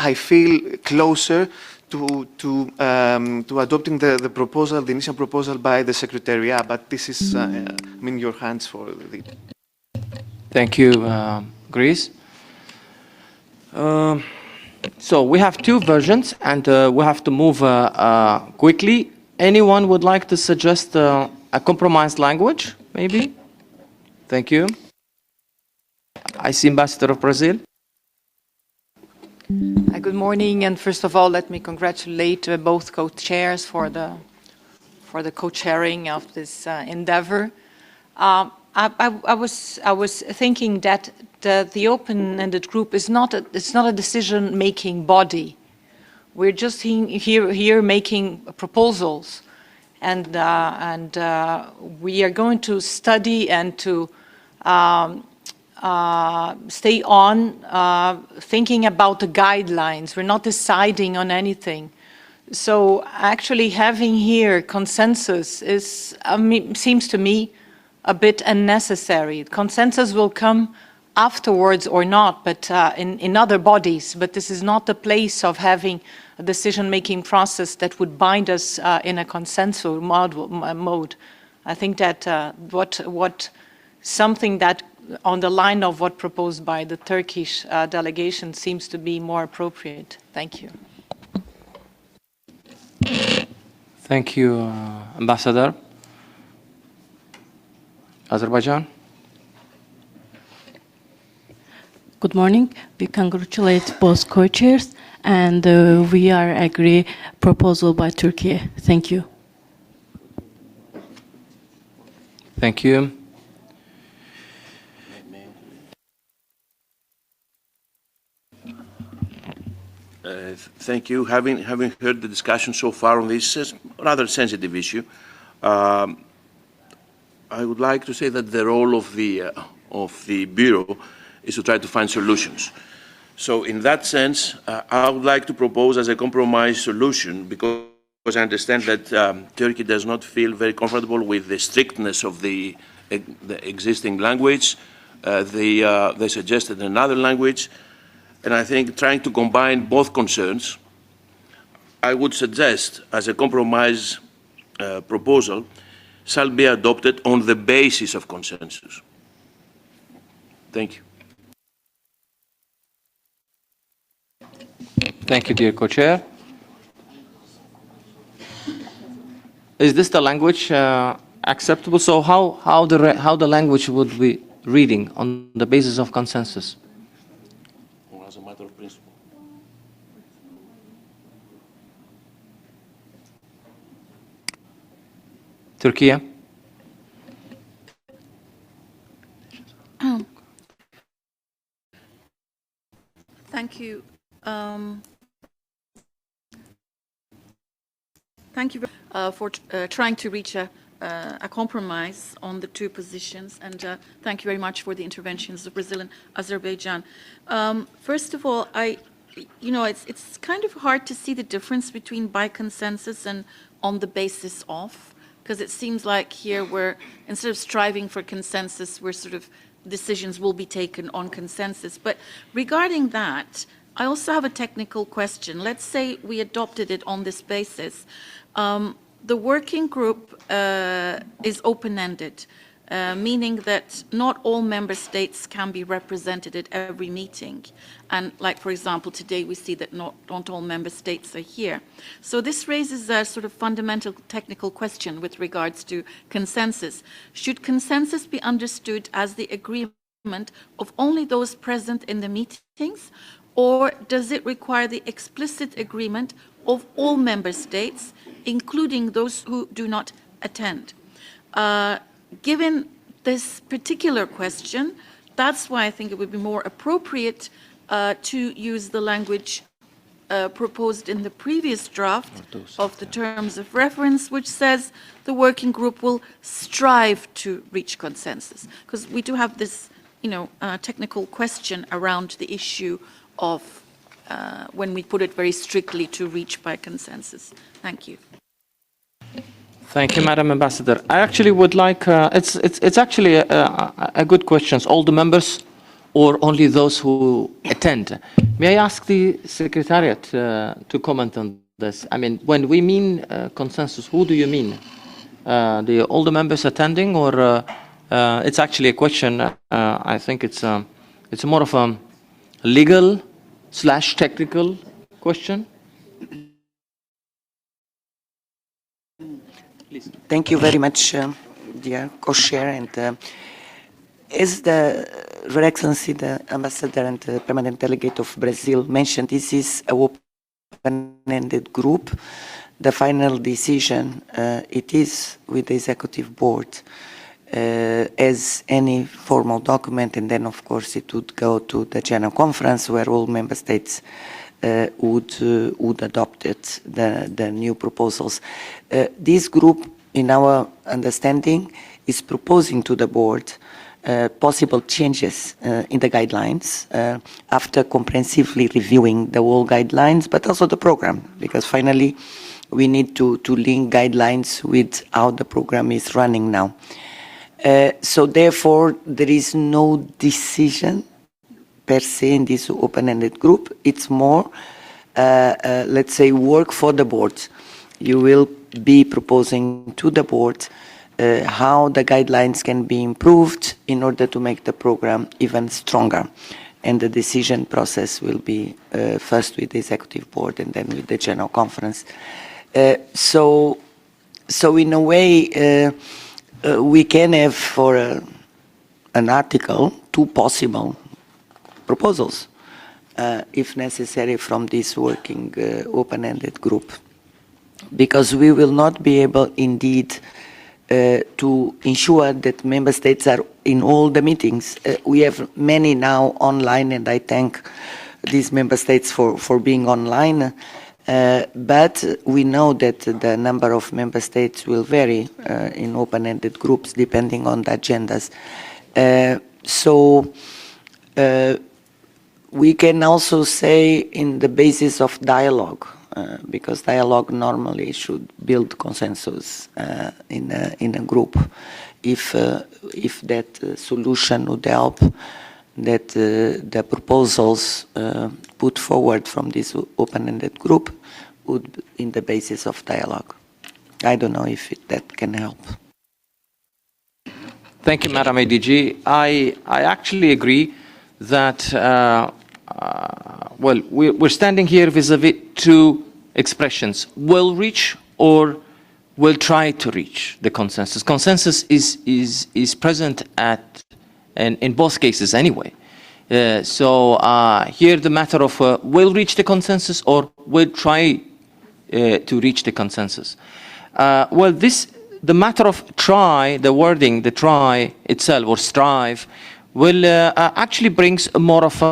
I feel closer to adopting the proposal, the initial proposal by the Secretariat, but this is, I'm in your hands for the... Thank you, Greece. So we have two versions, and we have to move quickly. Anyone would like to suggest a compromised language, maybe? Thank you. I see Ambassador of Brazil. Good morning, and first of all, let me congratulate both co-chairs for the co-chairing of this endeavor. I was thinking that the open-ended group is not a decision-making body. We're just here making proposals, and we are going to study and to stay on thinking about the guidelines. We're not deciding on anything. So actually having here consensus is, seems to me, a bit unnecessary. Consensus will come afterwards or not, but in other bodies. But this is not the place of having a decision-making process that would bind us in a consensus mode. I think that something that on the line of what proposed by the Turkish delegation seems to be more appropriate. Thank you. Thank you, Ambassador. Azerbaijan. Good morning. We congratulate both co-chairs, and we are agree proposal by Turkey. Thank you. Thank you. Thank you. Having heard the discussion so far on this rather sensitive issue, I would like to say that the role of the Bureau is to try to find solutions. So in that sense, I would like to propose as a compromise solution, because I understand that Turkey does not feel very comfortable with the strictness of the existing language. They suggested another language. And I think trying to combine both concerns, I would suggest as a compromise proposal shall be adopted on the basis of consensus. Thank you. Thank you, dear co-chair. Is this the language acceptable? So how the language would be reading on the basis of consensus? As a matter of principle. Turkey. Thank you. Thank you for trying to reach a compromise on the two positions, and thank you very much for the interventions of Brazil and Azerbaijan. First of all, it's kind of hard to see the difference between by consensus and on the basis of, because it seems like here we're, instead of striving for consensus, we're sort of, decisions will be taken on consensus. But regarding that, I also have a technical question. Let's say we adopted it on this basis. The working group is open-ended, meaning that not all member states can be represented at every meeting. And like, for example, today we see that not all member states are here. So this raises a sort of fundamental technical question with regards to consensus. Should consensus be understood as the agreement of only those present in the meetings, or does it require the explicit agreement of all member states, including those who do not attend? Given this particular question, that's why I think it would be more appropriate to use the language proposed in the previous draft of the terms of reference, which says the working group will strive to reach consensus. Because we do have this, technical question around the issue of when we put it very strictly to reach by consensus. Thank you. Thank you, Madam Ambassador. I actually would like, it's actually a good question. All the members or only those who attend? May I ask the Secretariat to comment on this? I mean, when we mean consensus, who do you mean? All the members attending, or it's actually a question, I think it's more of a legal/technical question? Please. Thank you very much, dear co-chair. And as Your Excellency, the Ambassador and the Permanent Delegate of Brazil mentioned, this is an open-ended group. The final decision, it is with the Executive Board as any formal document, and then of course it would go to the General Conference where all Member States would adopt it, the new proposals. This group, in our understanding, is proposing to the board possible changes in the guidelines after comprehensively reviewing the whole guidelines, but also the program, because finally we need to link guidelines with how the program is running now. So therefore, there is no decision per se in this open-ended group. It's more, let's say, work for the board. You will be proposing to the board how the guidelines can be improved in order to make the program even stronger. And the decision process will be first with the Executive Board and then with the General Conference. So in a way, we can have for an article 2 possible proposals, if necessary, from this working open-ended group, because we will not be able indeed to ensure that Member States are in all the meetings. We have many now online, and I thank these Member States for being online, but we know that the number of Member States will vary in open-ended groups depending on the agendas. So we can also say in the basis of dialogue, because dialogue normally should build consensus in a group. If that solution would help, that the proposals put forward from this open-ended group would be in the basis of dialogue. I don't know if that can help. Thank you, Madam ADG. I actually agree that well, we're standing here vis-a-vis 2 expressions: will reach or will try to reach the consensus. Consensus is present in both cases anyway. So here the matter of will reach the consensus or will try to reach the consensus. Well, the matter of try, the wording, the try itself or strive, will actually brings more of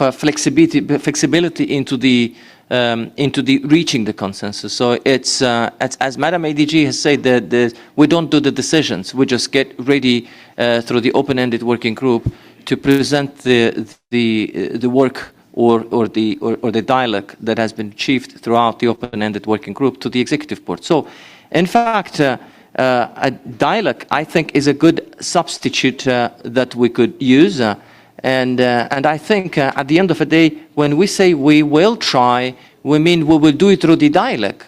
a flexibility into the reaching the consensus. So it's as Madam ADG has said, that we don't do the decisions. We just get ready through the open-ended working group to present the work or the dialogue that has been achieved throughout the open-ended working group to the Executive Board. So, in fact, a dialogue, I think, is a good substitute that we could use. And I think at the end of the day, when we say we will try, we mean we will do it through the dialogue.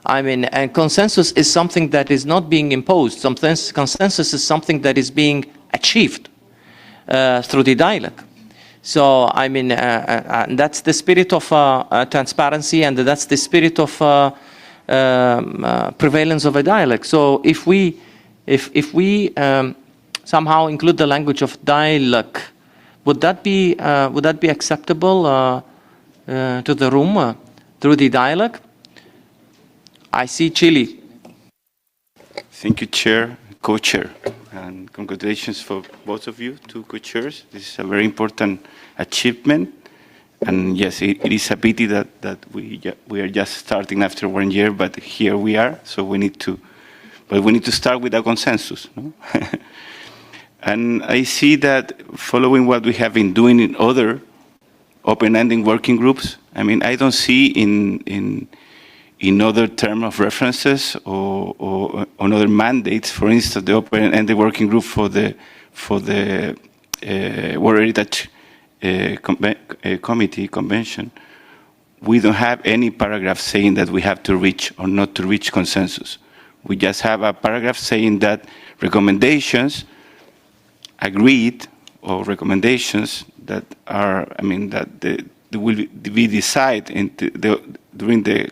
I mean, and consensus is something that is not being imposed. Consensus is something that is being achieved through the dialogue. So, I mean, that's the spirit of transparency, and that's the spirit of prevalence of a dialogue. So, if we somehow include the language of dialogue, would that be acceptable to the room through the dialogue? I see Chile. Thank you, Chair, Co-Chair, and congratulations for both of you, 2 co-chairs. This is a very important achievement, and yes, it is a pity that we are just starting after 1 year, but here we are. So we need to start with a consensus, no? And I see that following what we have been doing in other open-ending working groups, I mean, I don't see in other term of references or on other mandates, for instance, the open-ended working group for the World Heritage Committee convention, we don't have any paragraph saying that we have to reach or not to reach consensus. We just have a paragraph saying that recommendations agreed or recommendations that are, I mean, that they will be decided during the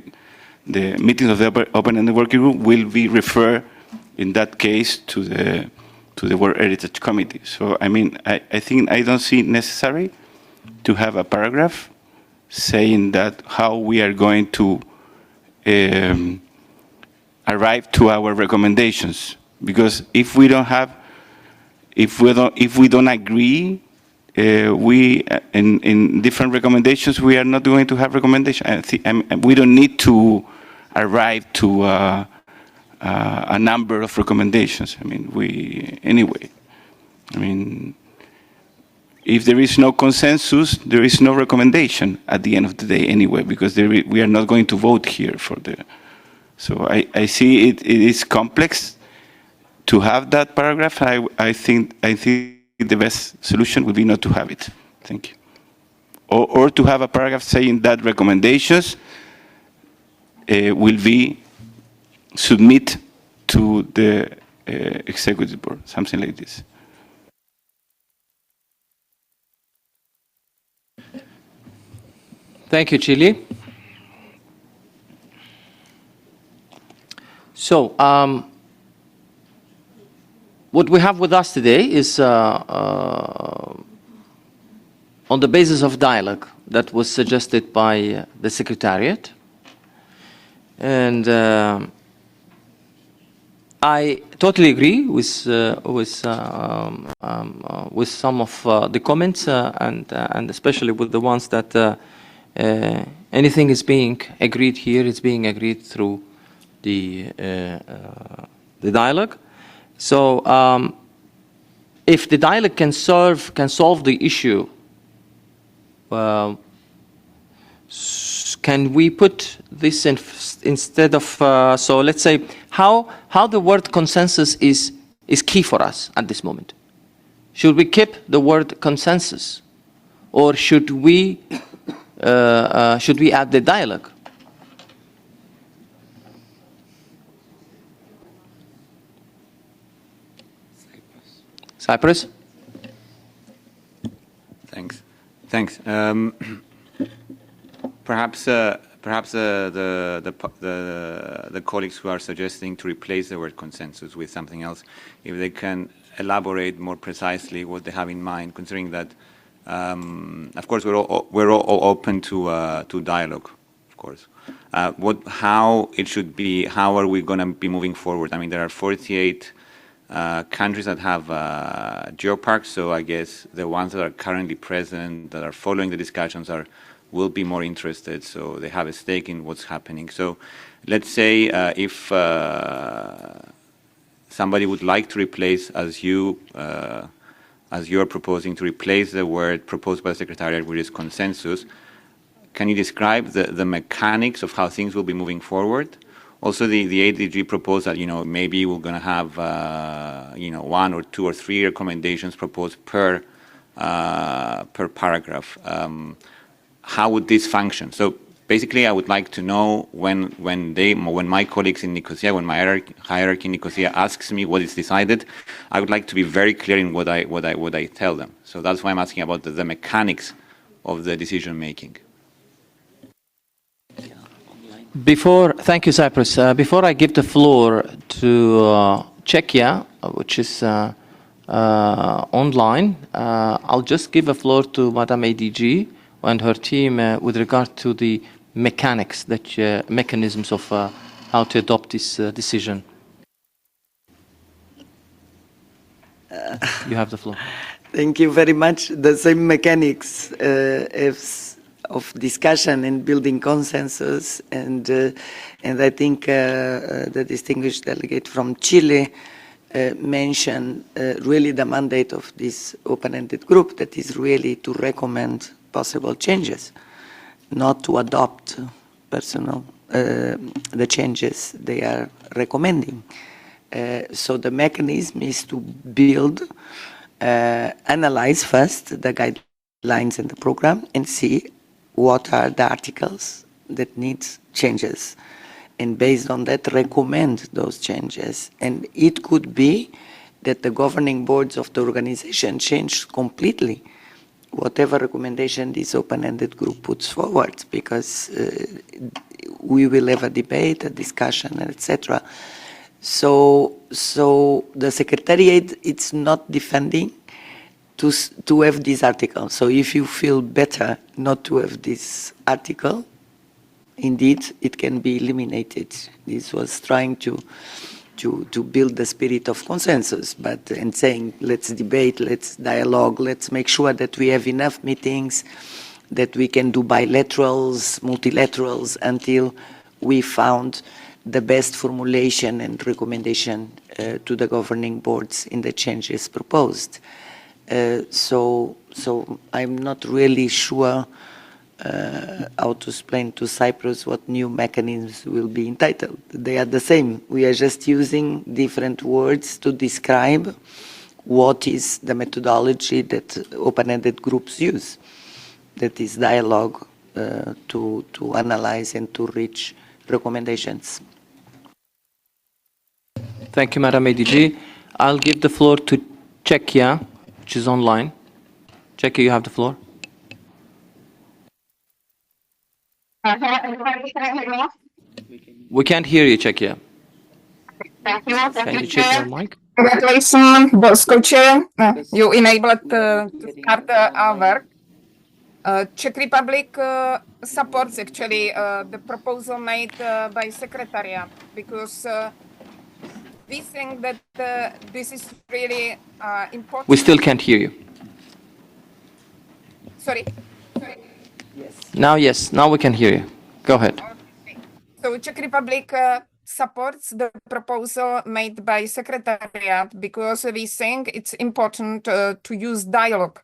meetings of the open-ended working group will be referred, in that case, to the World Heritage Committee. So, I mean, I think I don't see it necessary to have a paragraph saying that how we are going to arrive to our recommendations, because if we don't agree, we in different recommendations, we are not going to have recommendations. We don't need to arrive to a number of recommendations. I mean, anyway. I mean, if there is no consensus, there is no recommendation at the end of the day anyway, because we are not going to vote here for the. So I see it is complex to have that paragraph. I think the best solution would be not to have it. Thank you. Or to have a paragraph saying that recommendations will be submit to the executive board, something like this. Thank you, Chile. So, what we have with us today is on the basis of dialogue that was suggested by the Secretariat. And I totally agree with some of the comments and especially with the ones that anything is being agreed here is being agreed through the dialogue. So if the dialogue can solve the issue, can we put this instead of so let's say how the word consensus is key for us at this moment? Should we keep the word consensus, or should we add the dialogue? Cyprus? Thanks. Perhaps the colleagues who are suggesting to replace the word consensus with something else, if they can elaborate more precisely what they have in mind, considering that, of course, we're all open to dialogue, of course. How it should be, how are we going to be moving forward? I mean, there are 48 countries that have geoparks, so I guess the ones that are currently present, that are following the discussions, will be more interested, so they have a stake in what's happening. So let's say if somebody would like to replace, as you are proposing, to replace the word proposed by the Secretariat with this consensus, can you describe the mechanics of how things will be moving forward? Also, the ADG proposed that, maybe we're going to have, 1 or 2 or 3 recommendations proposed per paragraph. How would this function? So basically, I would like to know when my colleagues in Nicosia, when my hierarchy in Nicosia asks me what is decided, I would like to be very clear in what I tell them. So that's why I'm asking about the mechanics of the decision making. Thank you, Cyprus. Before I give the floor to Czechia, which is online, I'll just give the floor to Madame ADG and her team with regard to the mechanisms of how to adopt this decision. You have the floor. Thank you very much. The same mechanics of discussion and building consensus, and I think the distinguished delegate from Chile mentioned really the mandate of this open-ended group, that is really to recommend possible changes, not to adopt the changes they are recommending. So the mechanism is to build analyze first the guidelines in the program and see what are the articles that need changes. And based on that, recommend those changes. And it could be that the governing boards of the organization change completely whatever recommendation this open-ended group puts forward, because we will have a debate, a discussion, etc. So the Secretariat, it's not defending to have this article. So if you feel better not to have this article, indeed, it can be eliminated. This was trying to build the spirit of consensus, and saying, let's debate, let's dialogue, let's make sure that we have enough meetings, that we can do bilaterals, multilaterals, until we found the best formulation and recommendation to the governing boards in the changes proposed. So I'm not really sure how to explain to Cyprus what new mechanisms will be entitled. They are the same. We are just using different words to describe what is the methodology that open-ended groups use. That is dialogue to analyze and to reach recommendations. Thank you, Madam ADG. I'll give the floor to Czechia, which is online. Czechia, you have the floor. Hello, everybody. Can you hear me? We can't hear you, Czechia. Thank you. Can you check your mic? Congratulations, boss co-chair. You enabled to start our work. Czech Republic supports actually the proposal made by Secretariat, because we think that this is really important. We still can't hear you. Sorry. Now, yes. Now we can hear you. Go ahead. So Czech Republic supports the proposal made by Secretariat, because we think it's important to use dialogue,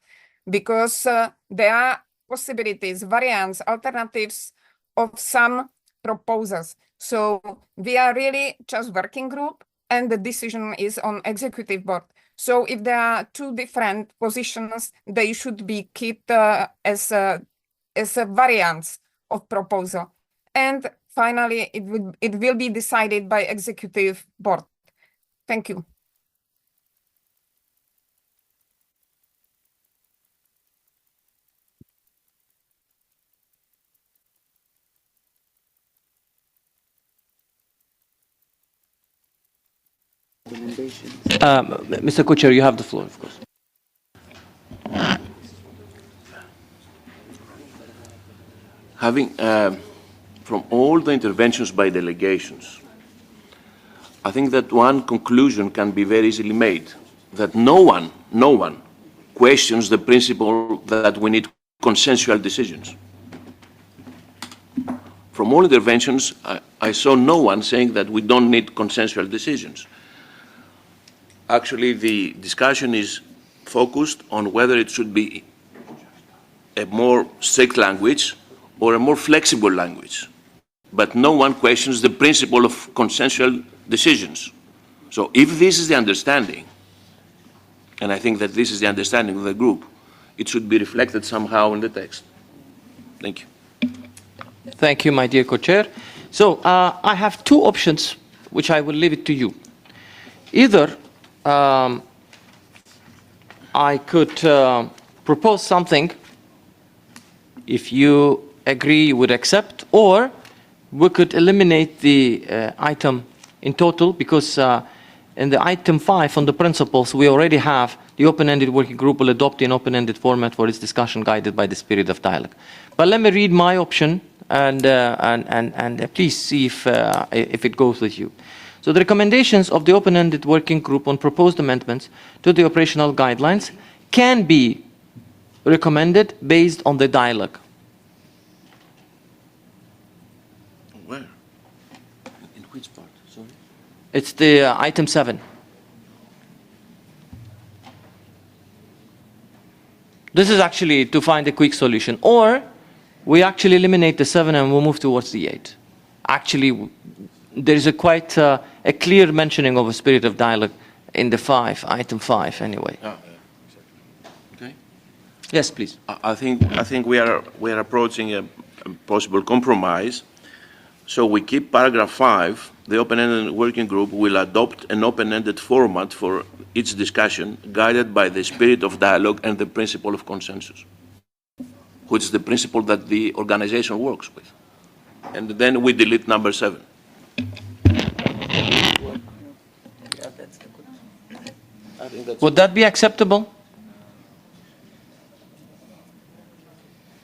because there are possibilities, variants, alternatives of some proposals. So we are really just working group, and the decision is on executive board. So if there are two different positions, they should be kept as a variants of proposal. And finally, it will be decided by executive board. Thank you. Mr. Co-Chair, you have the floor, of course. Having, from all the interventions by delegations, I think that one conclusion can be very easily made, that no one questions the principle that we need consensual decisions. From all interventions, I saw no one saying that we don't need consensual decisions. Actually, the discussion is focused on whether it should be a more strict language or a more flexible language. But no one questions the principle of consensual decisions. So if this is the understanding, and I think that this is the understanding of the group, it should be reflected somehow in the text. Thank you. Thank you, my dear co-chair. So I have two options, which I will leave it to you. Either I could propose something, if you agree, you would accept, or we could eliminate the item in total, because in the item 5 on the principles, we already have the open-ended working group will adopt an open-ended format for its discussion guided by the spirit of dialogue. But let me read my option, and please see if it goes with you. So the recommendations of the open-ended working group on proposed amendments to the operational guidelines can be recommended based on the dialogue. Where? In which part? Sorry? It's the item 7. This is actually to find a quick solution. Or we actually eliminate the 7 and we'll move towards the 8. Actually, there is a quite a clear mentioning of a spirit of dialogue in the 5, item 5 anyway. Ah, Yes, please. I think we are approaching a possible compromise. So we keep paragraph 5. The open-ended working group will adopt an open-ended format for its discussion, guided by the spirit of dialogue and the principle of consensus, which is the principle that the organization works with. And then we delete number 7. Would that be acceptable?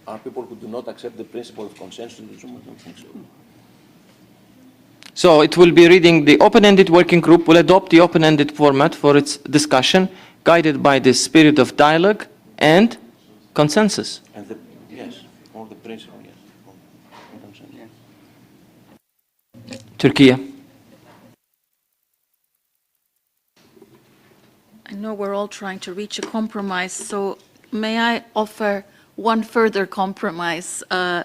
Are people who do not accept the principle of consensus in the Zoom? I don't think so. So it will be reading: the open-ended working group will adopt the open-ended format for its discussion, guided by the spirit of dialogue and consensus. And yes, or the principle, yes. Or consensus. Turkey. I know we're all trying to reach a compromise, so may I offer one further compromise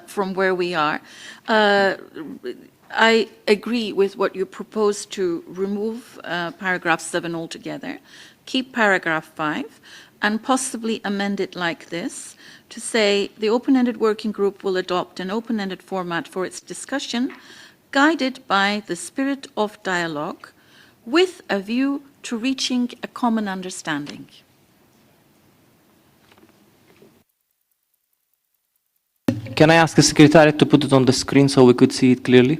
from where we are? I agree with what you propose to remove paragraph 7 altogether, keep paragraph 5, and possibly amend it like this, to say the open-ended working group will adopt an open-ended format for its discussion, guided by the spirit of dialogue, with a view to reaching a common understanding. Can I ask the Secretariat to put it on the screen so we could see it clearly?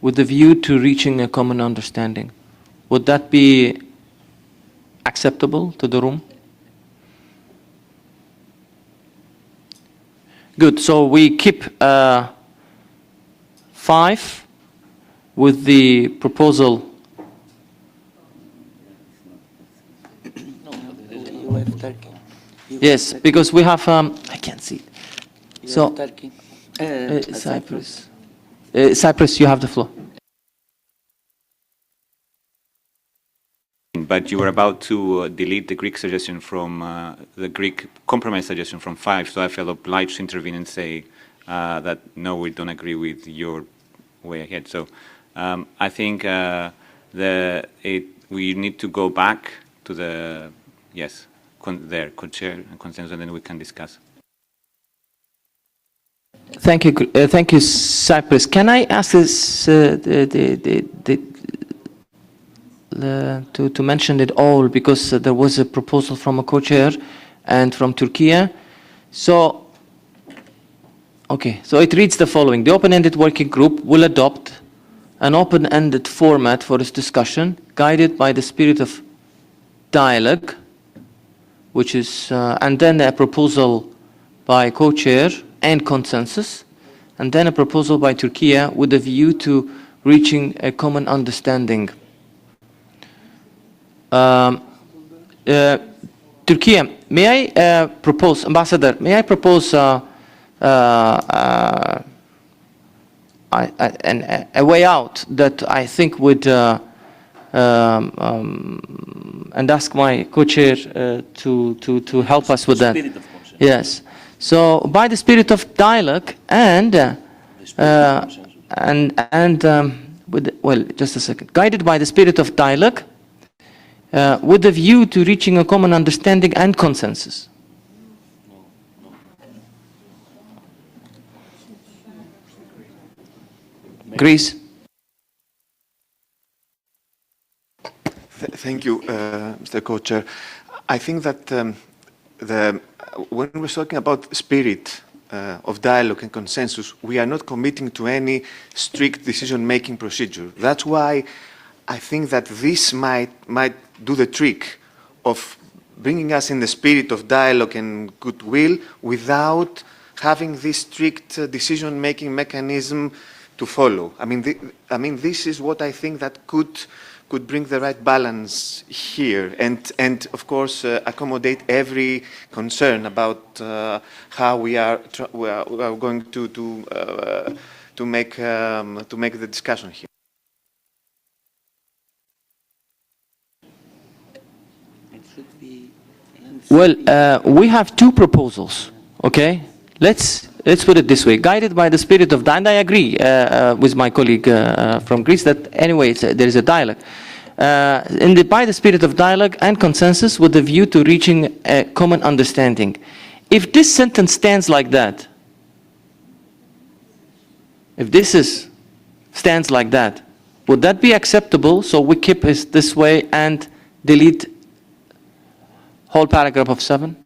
With the view to reaching a common understanding. Would that be acceptable to the room? Good, so we keep 5 with the proposal. You have Turkey. Yes, because we have, I can't see it. You So, have Turkey. Cyprus. Cyprus, you have the floor. But you were about to delete the Greek suggestion from the Greek compromise suggestion from 5, so I felt obliged to intervene and say that no, we don't agree with your way ahead. So I think we need to go back to the co-chair and consensus, and then we can discuss. Thank you, Cyprus. Can I ask this to mention it all, because there was a proposal from a co-chair and from Turkey. So, okay, so it reads the following: the open-ended working group will adopt an open-ended format for its discussion, guided by the spirit of dialogue, which is, and then a proposal by co-chair and consensus, and then a proposal by Turkey with a view to reaching a common understanding. Turkey, may I propose, Ambassador, may I propose a way out that I think would, and ask my co-chair to help us with that. Yes. So by the spirit of dialogue just a second. Guided by the spirit of dialogue, with a view to reaching a common understanding and consensus. Greece. Thank you, Mr. Co-Chair. I think that when we're talking about spirit of dialogue and consensus, we are not committing to any strict decision-making procedure. That's why I think that this might do the trick of bringing us in the spirit of dialogue and goodwill without having this strict decision-making mechanism to follow. I mean, this is what I think that could bring the right balance here, and of course accommodate every concern about how we are going to make the discussion here. Well, we have two proposals. Okay, let's put it this way: guided by the spirit of dialogue. And I agree with my colleague from Greece that anyway there is a dialogue. by the spirit of dialogue and consensus with a view to reaching a common understanding. If this sentence stands like that, stands like that, would that be acceptable? So we keep it this way and delete whole paragraph of 7?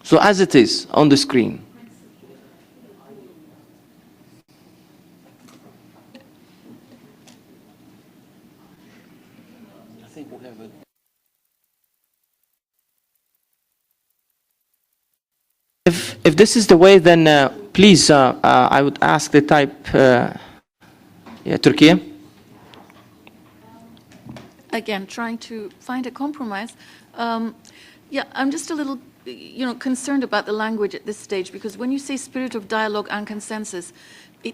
So as it is on the screen. I think we have a... If this is the way, then please, I would ask the type, Turkey. Again, trying to find a compromise. Yeah, I'm just a little, concerned about the language at this stage, because when you say spirit of dialogue and consensus,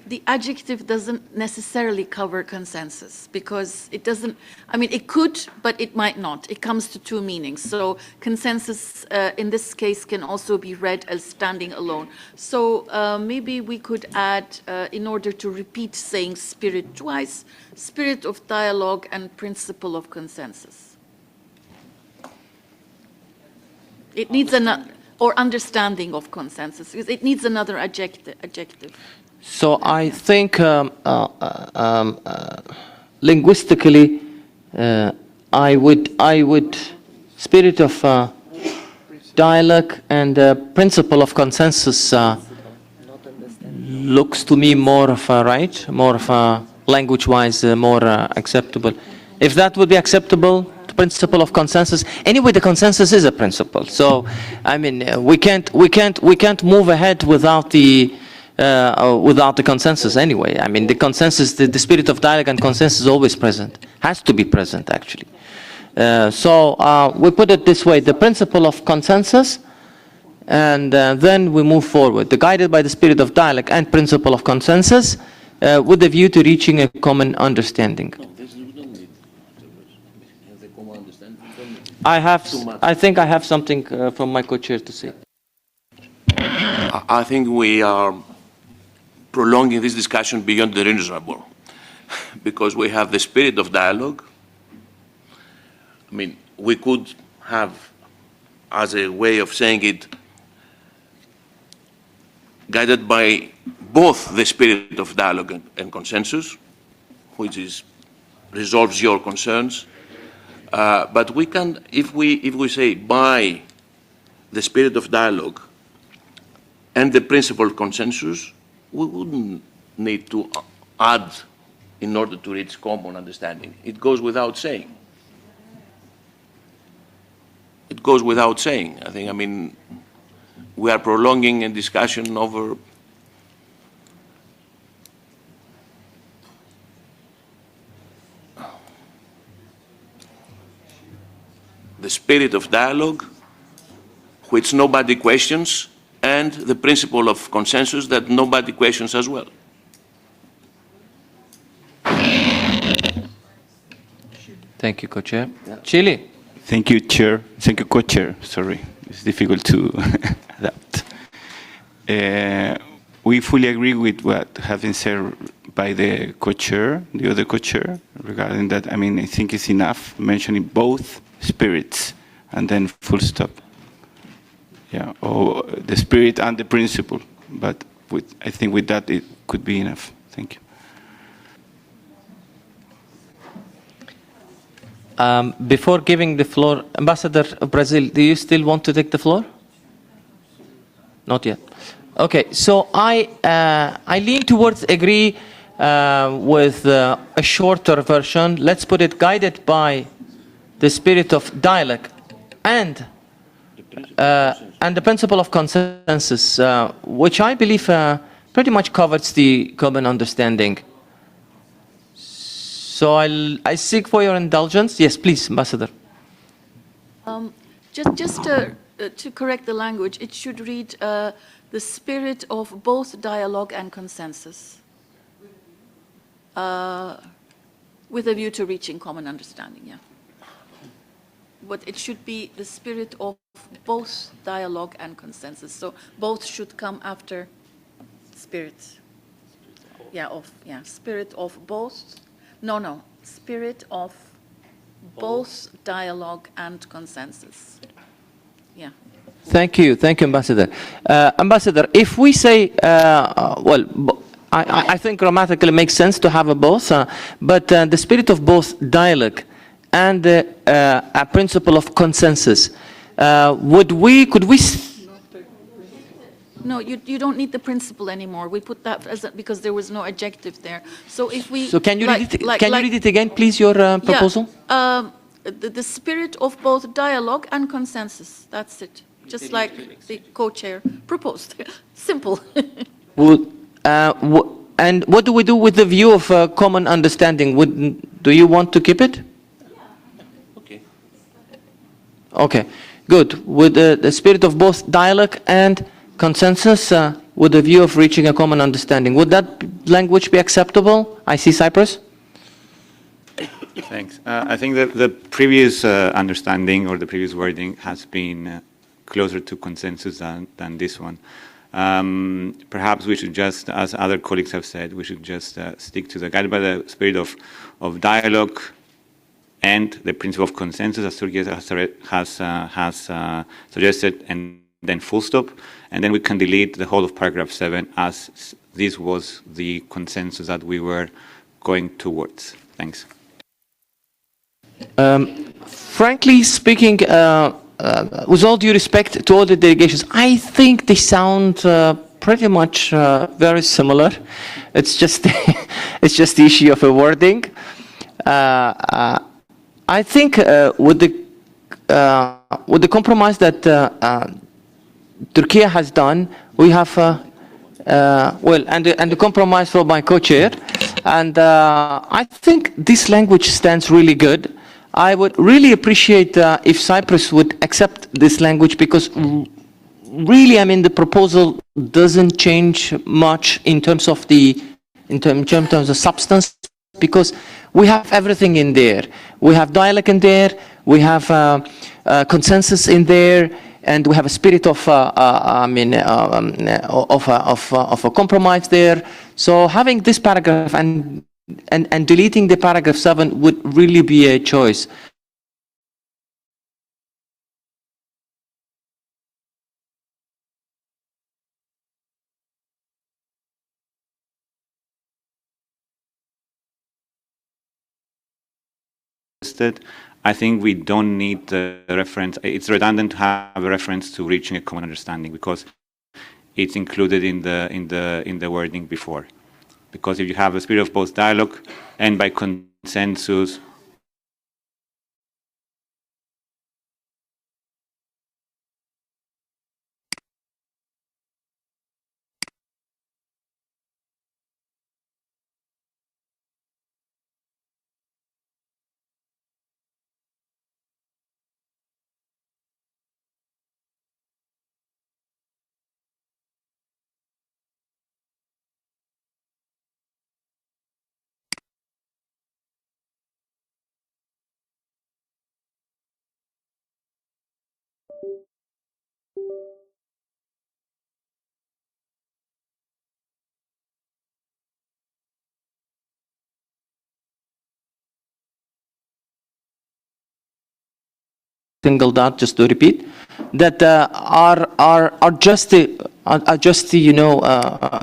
the adjective doesn't necessarily cover consensus, because it doesn't, it could, but it might not. It comes to two meanings. So consensus in this case can also be read as standing alone. So maybe we could add, in order to repeat saying spirit twice, spirit of dialogue and principle of consensus. It needs or understanding of consensus, because it needs another adjective. So I think linguistically, I would spirit of dialogue and principle of consensus looks to me more of a right, more of a language-wise more acceptable. If that would be acceptable, the principle of consensus. Anyway, the consensus is a principle. So we can't move ahead without the consensus anyway. The consensus, the spirit of dialogue and consensus is always present, has to be present actually. So we put it this way, the principle of consensus, and then we move forward. The guided by the spirit of dialogue and principle of consensus with a view to reaching a common understanding. I think I have something from my co-chair to say. I think we are prolonging this discussion beyond the reasonable, because we have the spirit of dialogue. We could have, as a way of saying it, guided by both the spirit of dialogue and consensus, which resolves your concerns. But we can, if we say by the spirit of dialogue and the principle of consensus, we wouldn't need to add in order to reach common understanding. It goes without saying. It goes without saying. I think, we are prolonging a discussion over the spirit of dialogue, which nobody questions, and the principle of consensus that nobody questions as well. Thank you, Co-Chair. Chile. Thank you, Chair. Thank you, Co-Chair. Sorry, it's difficult to adapt. We fully agree with what has been said by the Co-Chair, the other Co-Chair, regarding that. I think it's enough mentioning both spirits and then full stop. Yeah, or the spirit and the principle. But I think with that it could be enough. Thank you. Before giving the floor, Ambassador of Brazil, do you still want to take the floor? Not yet. Okay, so I lean towards agree with a shorter version. Let's put it guided by the spirit of dialogue and the principle of consensus, which I believe pretty much covers the common understanding. So I seek for your indulgence. Yes, please, Ambassador. Just to correct the language, it should read the spirit of both dialogue and consensus, with a view to reaching common understanding. Yeah. but it should be the spirit of both dialogue and consensus. So both should come after spirit. Spirit of both. No, spirit of both dialogue and consensus. Yeah. Thank you, Ambassador. Ambassador, if we say, I think grammatically it makes sense to have a both, but the spirit of both dialogue and a principle of consensus, could we? No, you don't need the principle anymore. We put that because there was no adjective there. So if we. So can you read it again, please? Your proposal. Yeah, the spirit of both dialogue and consensus. That's it. Just like the co-chair proposed. Simple. And what do we do with the view of common understanding? Do you want to keep it? Okay. Okay, good. With the spirit of both dialogue and consensus, with the view of reaching a common understanding. Would that language be acceptable? I see Cyprus. Thanks. I think that the previous understanding or the previous wording has been closer to consensus than this one. Perhaps we should just, as other colleagues have said, we should just stick to the guided by the spirit of dialogue and the principle of consensus, as Turkey has suggested, and then full stop, and then we can delete the whole of paragraph 7 as this was the consensus that we were going towards. Thanks. Frankly speaking, with all due respect to all the delegations, I think they sound pretty much very similar. It's just it's just the issue of a wording. I think with the compromise that Turkey has done, we have and the compromise for my co-chair, and I think this language stands really good. I would really appreciate if Cyprus would accept this language, because really, I mean, the proposal doesn't change much in terms of in terms of substance, because we have everything in there. We have dialogue in there, we have consensus in there, and we have a spirit of a compromise there. So having this paragraph and deleting the paragraph 7 would really be a choice. I think we don't need the reference. It's redundant to have a reference to reaching a common understanding, because it's included in the wording before. Because if you have a spirit of both dialogue and by consensus, Singled out, just to repeat, that are just the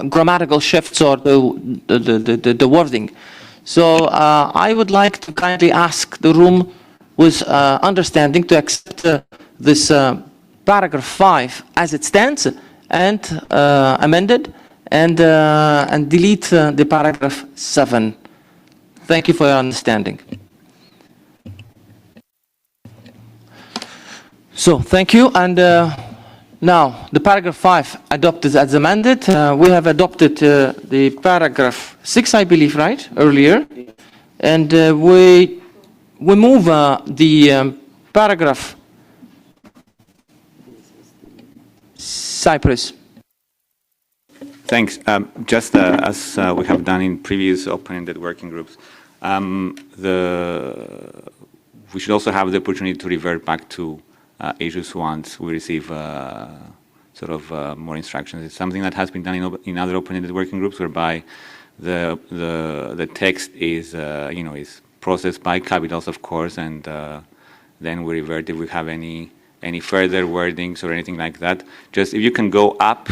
grammatical shifts or the wording. So I would like to kindly ask the room with understanding to accept this paragraph 5 as it stands and amended, and delete the paragraph 7. Thank you for your understanding. So, thank you, and now the paragraph 5 adopted as amended. We have adopted the paragraph 6, I believe, right, earlier, and we move the paragraph Cyprus. Thanks. Just as we have done in previous open-ended working groups, we should also have the opportunity to revert back to issues once we receive sort of more instructions. It's something that has been done in other open-ended working groups, whereby the text is is processed by capitals, of course, and then we revert if we have any further wordings or anything like that. Just if you can go up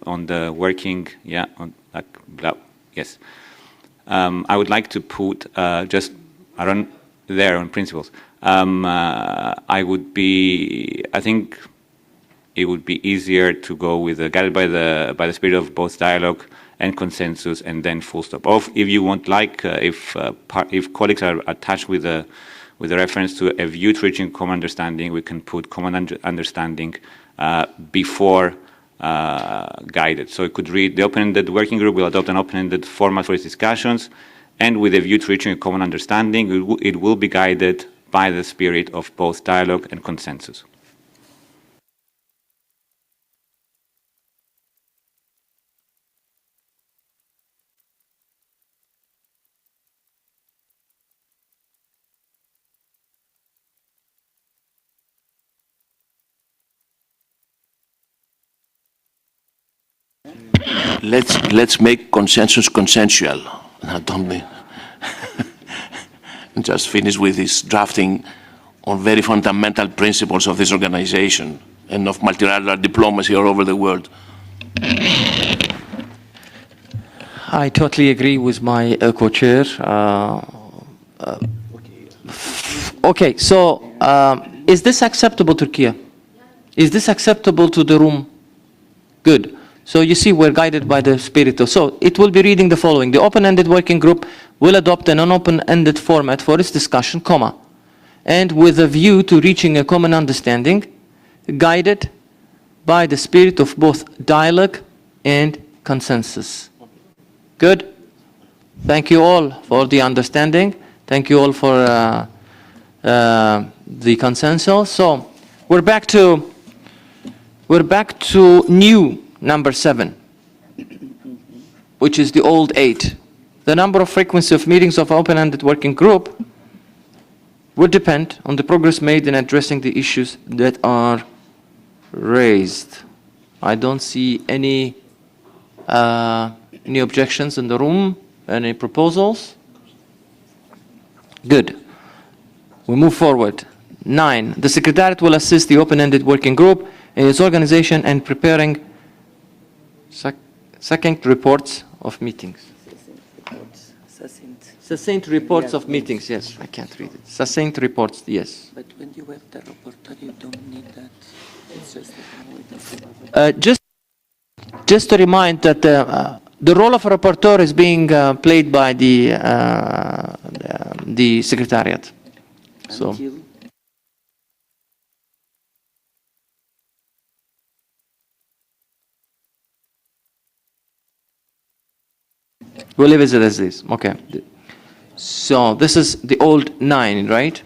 on the working, yes. I would like to put just around there on principles. I think it would be easier to go with guided by the spirit of both dialogue and consensus, and then full stop. Or if you want, if colleagues are attached with a reference to a view to reaching common understanding, we can put common understanding before guided. So it could read, the open-ended working group will adopt an open-ended format for its discussions, and with a view to reaching a common understanding, it will be guided by the spirit of both dialogue and consensus. Let's make consensus consensual. Now, don't be just finish with this drafting on very fundamental principles of this organization and of multilateral diplomacy all over the world. I totally agree with my co-chair. Okay, so is this acceptable, Turkey? Is this acceptable to the room? Good. So you see, we're guided by the spirit. So it will be reading the following. The open-ended working group will adopt a non-open-ended format for its discussion, and with a view to reaching a common understanding, guided by the spirit of both dialogue and consensus. Good? Thank you all for the understanding. Thank you all for the consensus. So we're back to new number 7, which is the old 8. The number of frequency of meetings of open-ended working group would depend on the progress made in addressing the issues that are raised. I don't see any objections in the room, any proposals? Good. We move forward. 9. The Secretariat will assist the open-ended working group in its organization and preparing succinct reports of meetings. Succinct reports of meetings, yes. I can't read it. Succinct reports, yes. But when you have the rapporteur, you don't need that. It's just to remind that the role of a rapporteur is being played by the Secretariat. So. We'll leave it as this. Okay. So this is the old 9, right?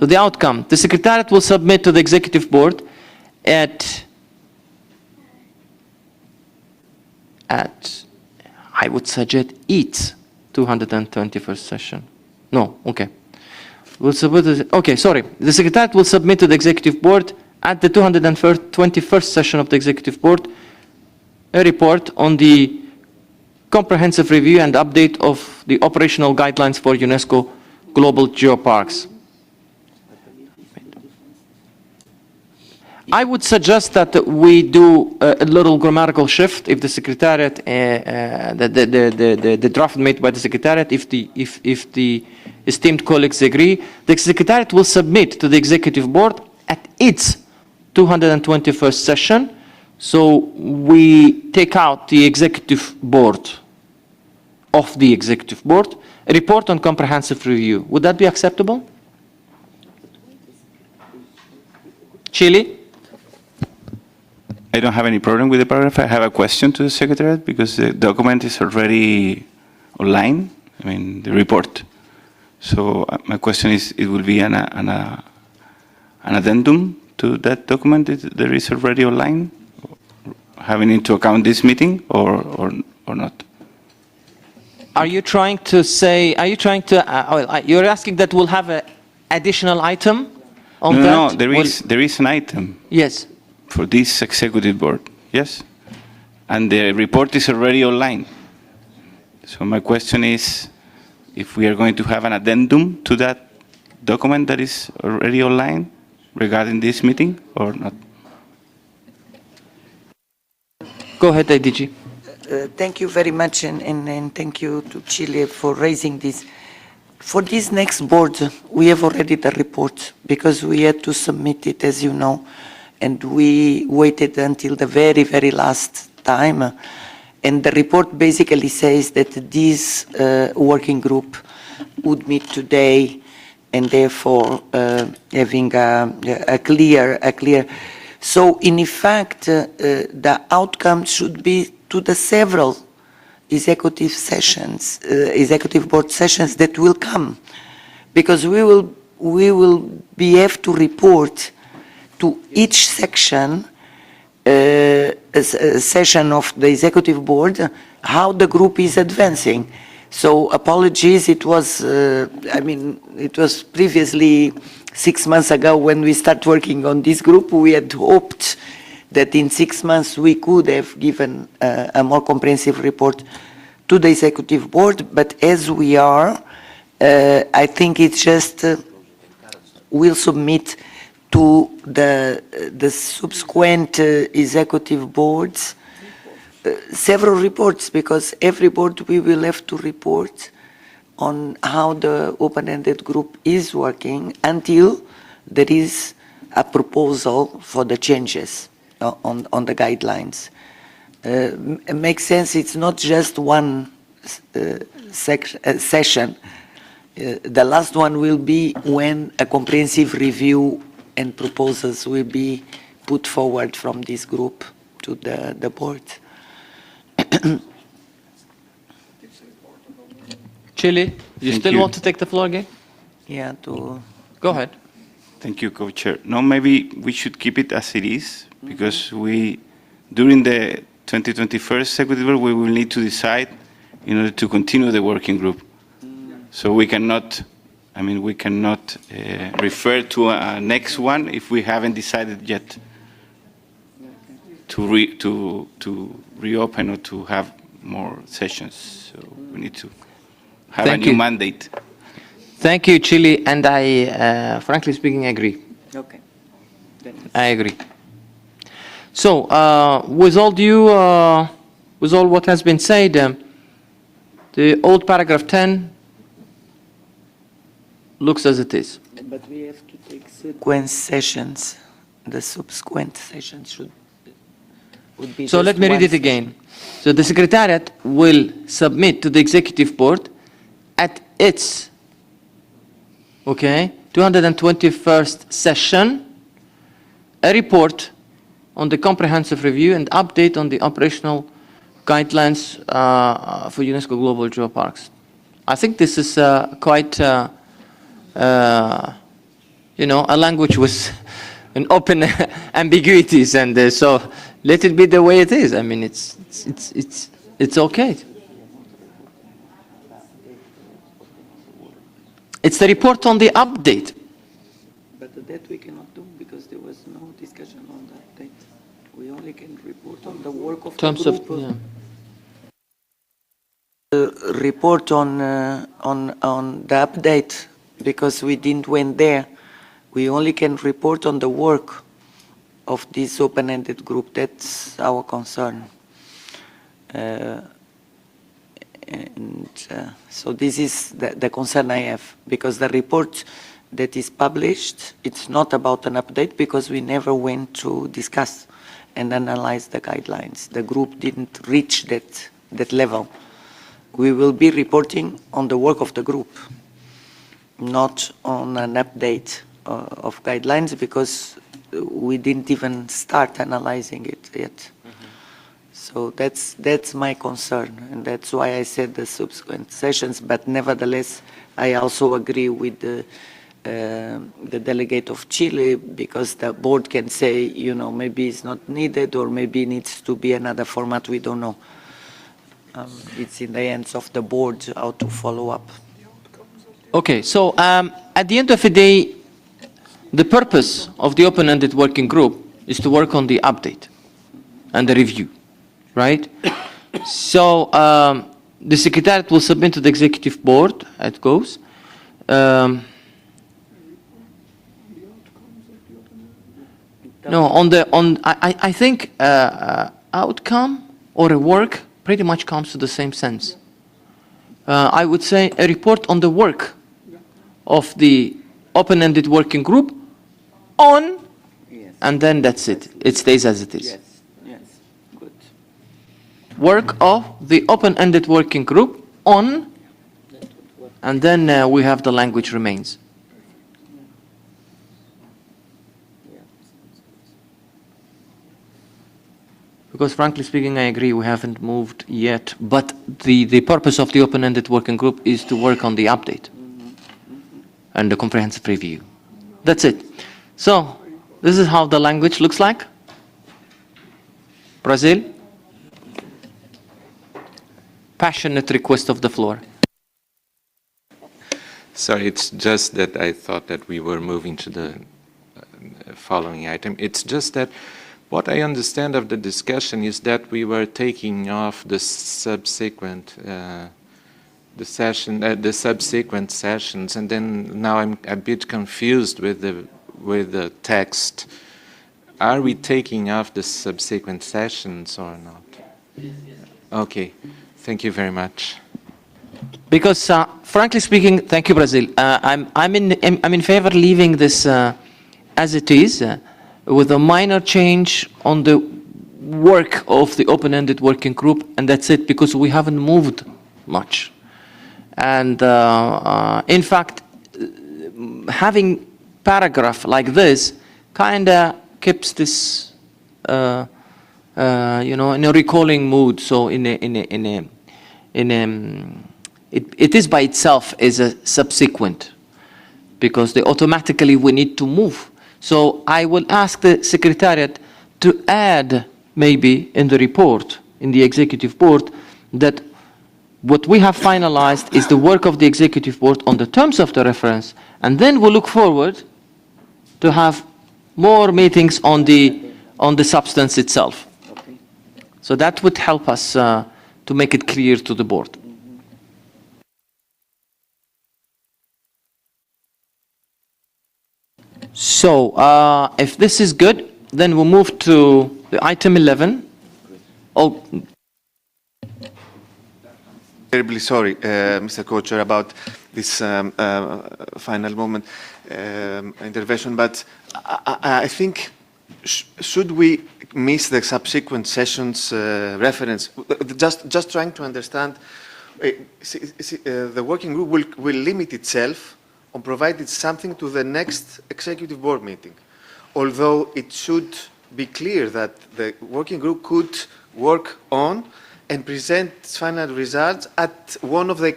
So the outcome, the Secretariat will submit to the Executive Board at I would suggest its 221st session. No, okay. The Secretariat will submit to the Executive Board at the 221st session of the Executive Board a report on the comprehensive review and update of the operational guidelines for UNESCO Global Geoparks. I would suggest that we do a little grammatical shift if the Secretariat, the draft made by the Secretariat, if the esteemed colleagues agree, the Secretariat will submit to the Executive Board at its 221st session. So we take out the Executive Board of the Executive Board, a report on comprehensive review. Would that be acceptable? Chile? I don't have any problem with the paragraph. I have a question to the Secretariat because the document is already online, the report. So my question is, it will be an addendum to that document that is already online, having into account this meeting or not? Are you trying to say, you're asking that we'll have an additional item on that? No, there is an item. Yes. For this executive board, yes? And the report is already online. So my question is, if we are going to have an addendum to that document that is already online regarding this meeting or not? Go ahead, IDG. Thank you very much, and thank you to Chile for raising this. For this next board, we have already the report because we had to submit it, as you know, and we waited until the very, very last time. And the report basically says that this working group would meet today, and therefore having a clear. So in fact, the outcome should be to the several executive sessions, executive board sessions that will come, because we will have to report to each section, a session of the executive board, how the group is advancing. So apologies, it was, it was previously 6 months ago when we started working on this group. We had hoped that in 6 months we could have given a more comprehensive report to the executive board, but as we are, I think it's just, we'll submit to the subsequent executive boards several reports, because every board we will have to report on how the open-ended group is working until there is a proposal for the changes on the guidelines. It makes sense, it's not just one session. The last one will be when a comprehensive review and proposals will be put forward from this group to the board. Chile, you still want to take the floor again? Yeah, Go ahead. Thank you, Co-Chair. No, maybe we should keep it as it is, because during the 2021 executive board, we will need to decide in order to continue the working group. So we cannot, refer to a next one if we haven't decided yet to reopen or to have more sessions. So we need to have a new mandate. Thank you, Chile, and I, frankly speaking, agree. Okay. I agree. So, with all what has been said, the old paragraph 10 looks as it is. But we have to take sequence sessions. The subsequent sessions would be. So let me read it again. So the Secretariat will submit to the Executive Board at its 221st session a report on the comprehensive review and update on the operational guidelines for UNESCO Global Geoparks. I think this is quite, a language with an open ambiguities, and so let it be the way it is. I mean, it's okay. It's the report on the update. But that we cannot do because there was no discussion on the update. We only can report on the work of the group. Report on the update, because we didn't went there. We only can report on the work of this open-ended group. That's our concern. So this is the concern I have, because the report that is published, it's not about an update, because we never went to discuss and analyze the guidelines. The group didn't reach that level. We will be reporting on the work of the group, not on an update of guidelines, because we didn't even start analyzing it yet. So that's my concern, and that's why I said the subsequent sessions. But nevertheless, I also agree with the delegate of Chile, because the board can say, maybe it's not needed, or maybe it needs to be another format. We don't know. It's in the hands of the board how to follow up. Okay, so at the end of the day, the purpose of the open-ended working group is to work on the update and the review, right? So the Secretariat will submit to the Executive Board, it goes. No, I think outcome or a work pretty much comes to the same sense. I would say a report on the work of the open-ended working group on, yes. And then that's it. It stays as it is. Yes, yes, good. Work of the open-ended working group on, and then we have the language remains. Because frankly speaking, I agree, we haven't moved yet, but the purpose of the open-ended working group is to work on the update and the comprehensive review. That's it. So, this is how the language looks like. Brazil? Passionate request of the floor. Sorry, it's just that I thought that we were moving to the following item. It's just that what I understand of the discussion is that we were taking off the subsequent the subsequent sessions, and then now I'm a bit confused with the text. Are we taking off the subsequent sessions or not? Okay, thank you very much. Because frankly speaking, thank you, Brazil. I'm in favor of leaving this as it is. With a minor change on the work of the open-ended working group, and that's it, because we haven't moved much. And in fact, having paragraph like this kind of keeps this, you know, in a recalling mood. So it is by itself is a subsequent, because automatically we need to move. So I will ask the Secretariat to add maybe in the report, in the Executive Board, that what we have finalized is the work of the Executive Board on the terms of the reference, and then we'll look forward to have more meetings on the substance itself. Okay. So that would help us to make it clear to the board. So, if this is good, then we'll move to the item 11. Oh. Terribly sorry, Mr. Co-Chair, about this final moment intervention, but I think should we miss the subsequent sessions reference? Just trying to understand, the working group will limit itself on providing something to the next Executive Board meeting, although it should be clear that the working group could work on and present its final results at one of the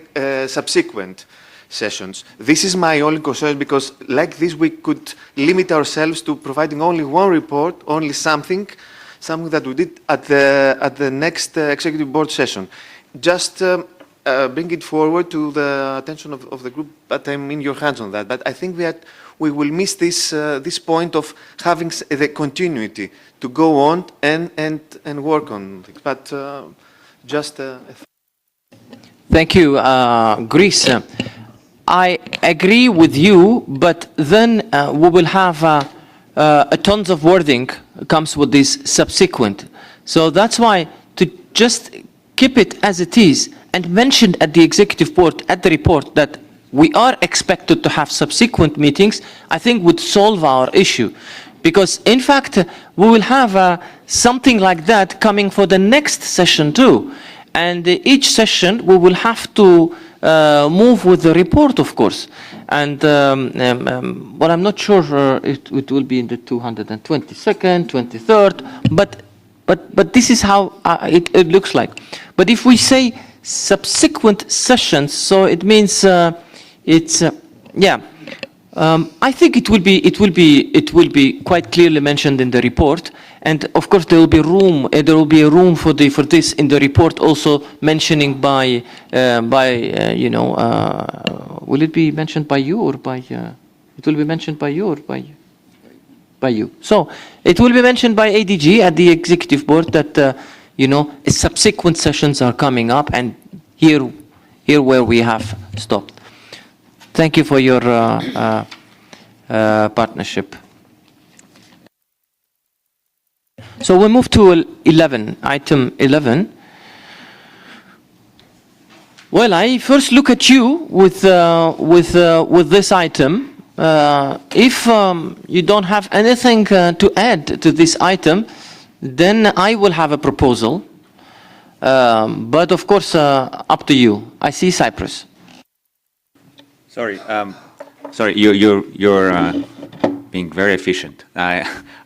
subsequent sessions. This is my only concern, because like this we could limit ourselves to providing only one report, only something that we did at the next Executive Board session. Just bring it forward to the attention of the group, but I'm in your hands on that. But I think we will miss this point of having the continuity to go on and work on things. But just thank you, Greece. I agree with you, but then we will have a tons of wording comes with this subsequent. So that's why to just keep it as it is and mention at the Executive Board, at the report, that we are expected to have subsequent meetings, I think would solve our issue. Because in fact, we will have something like that coming for the next session too. And each session we will have to move with the report, of course. And but I'm not sure it will be in the 222nd, 23rd, but this is how it looks like. But if we say subsequent sessions, so it means it's yeah. I think it will be quite clearly mentioned in the report, And of course, there will be room. There will be a room for this in the report, also mentioning by you know. Will it be mentioned by you or by? It will be mentioned by you or by? By you. So it will be mentioned by ADG at the executive board that you know subsequent sessions are coming up, and here where we have stopped. Thank you for your partnership. So we move to 11, item 11. Well, I first look at you with this item. If you don't have anything to add to this item, then I will have a proposal. But of course, up to you. I see Cyprus. Sorry, you're being very efficient.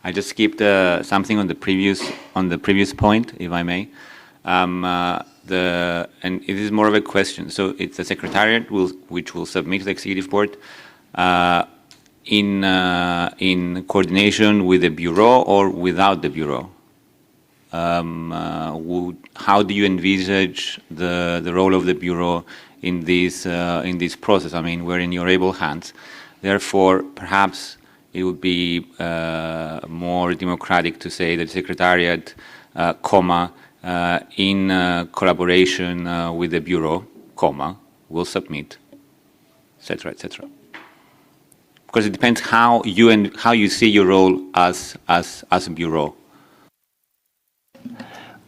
I just skipped something on the previous point, if I may. And it is more of a question. So it's the Secretariat which will submit to the Executive Board in coordination with the Bureau or without the Bureau. How do you envisage the role of the Bureau in this process? I mean, we're in your able hands. Therefore, perhaps it would be more democratic to say that Secretariat, in collaboration with the Bureau, will submit, etc., etc. Because it depends how you see your role as a Bureau.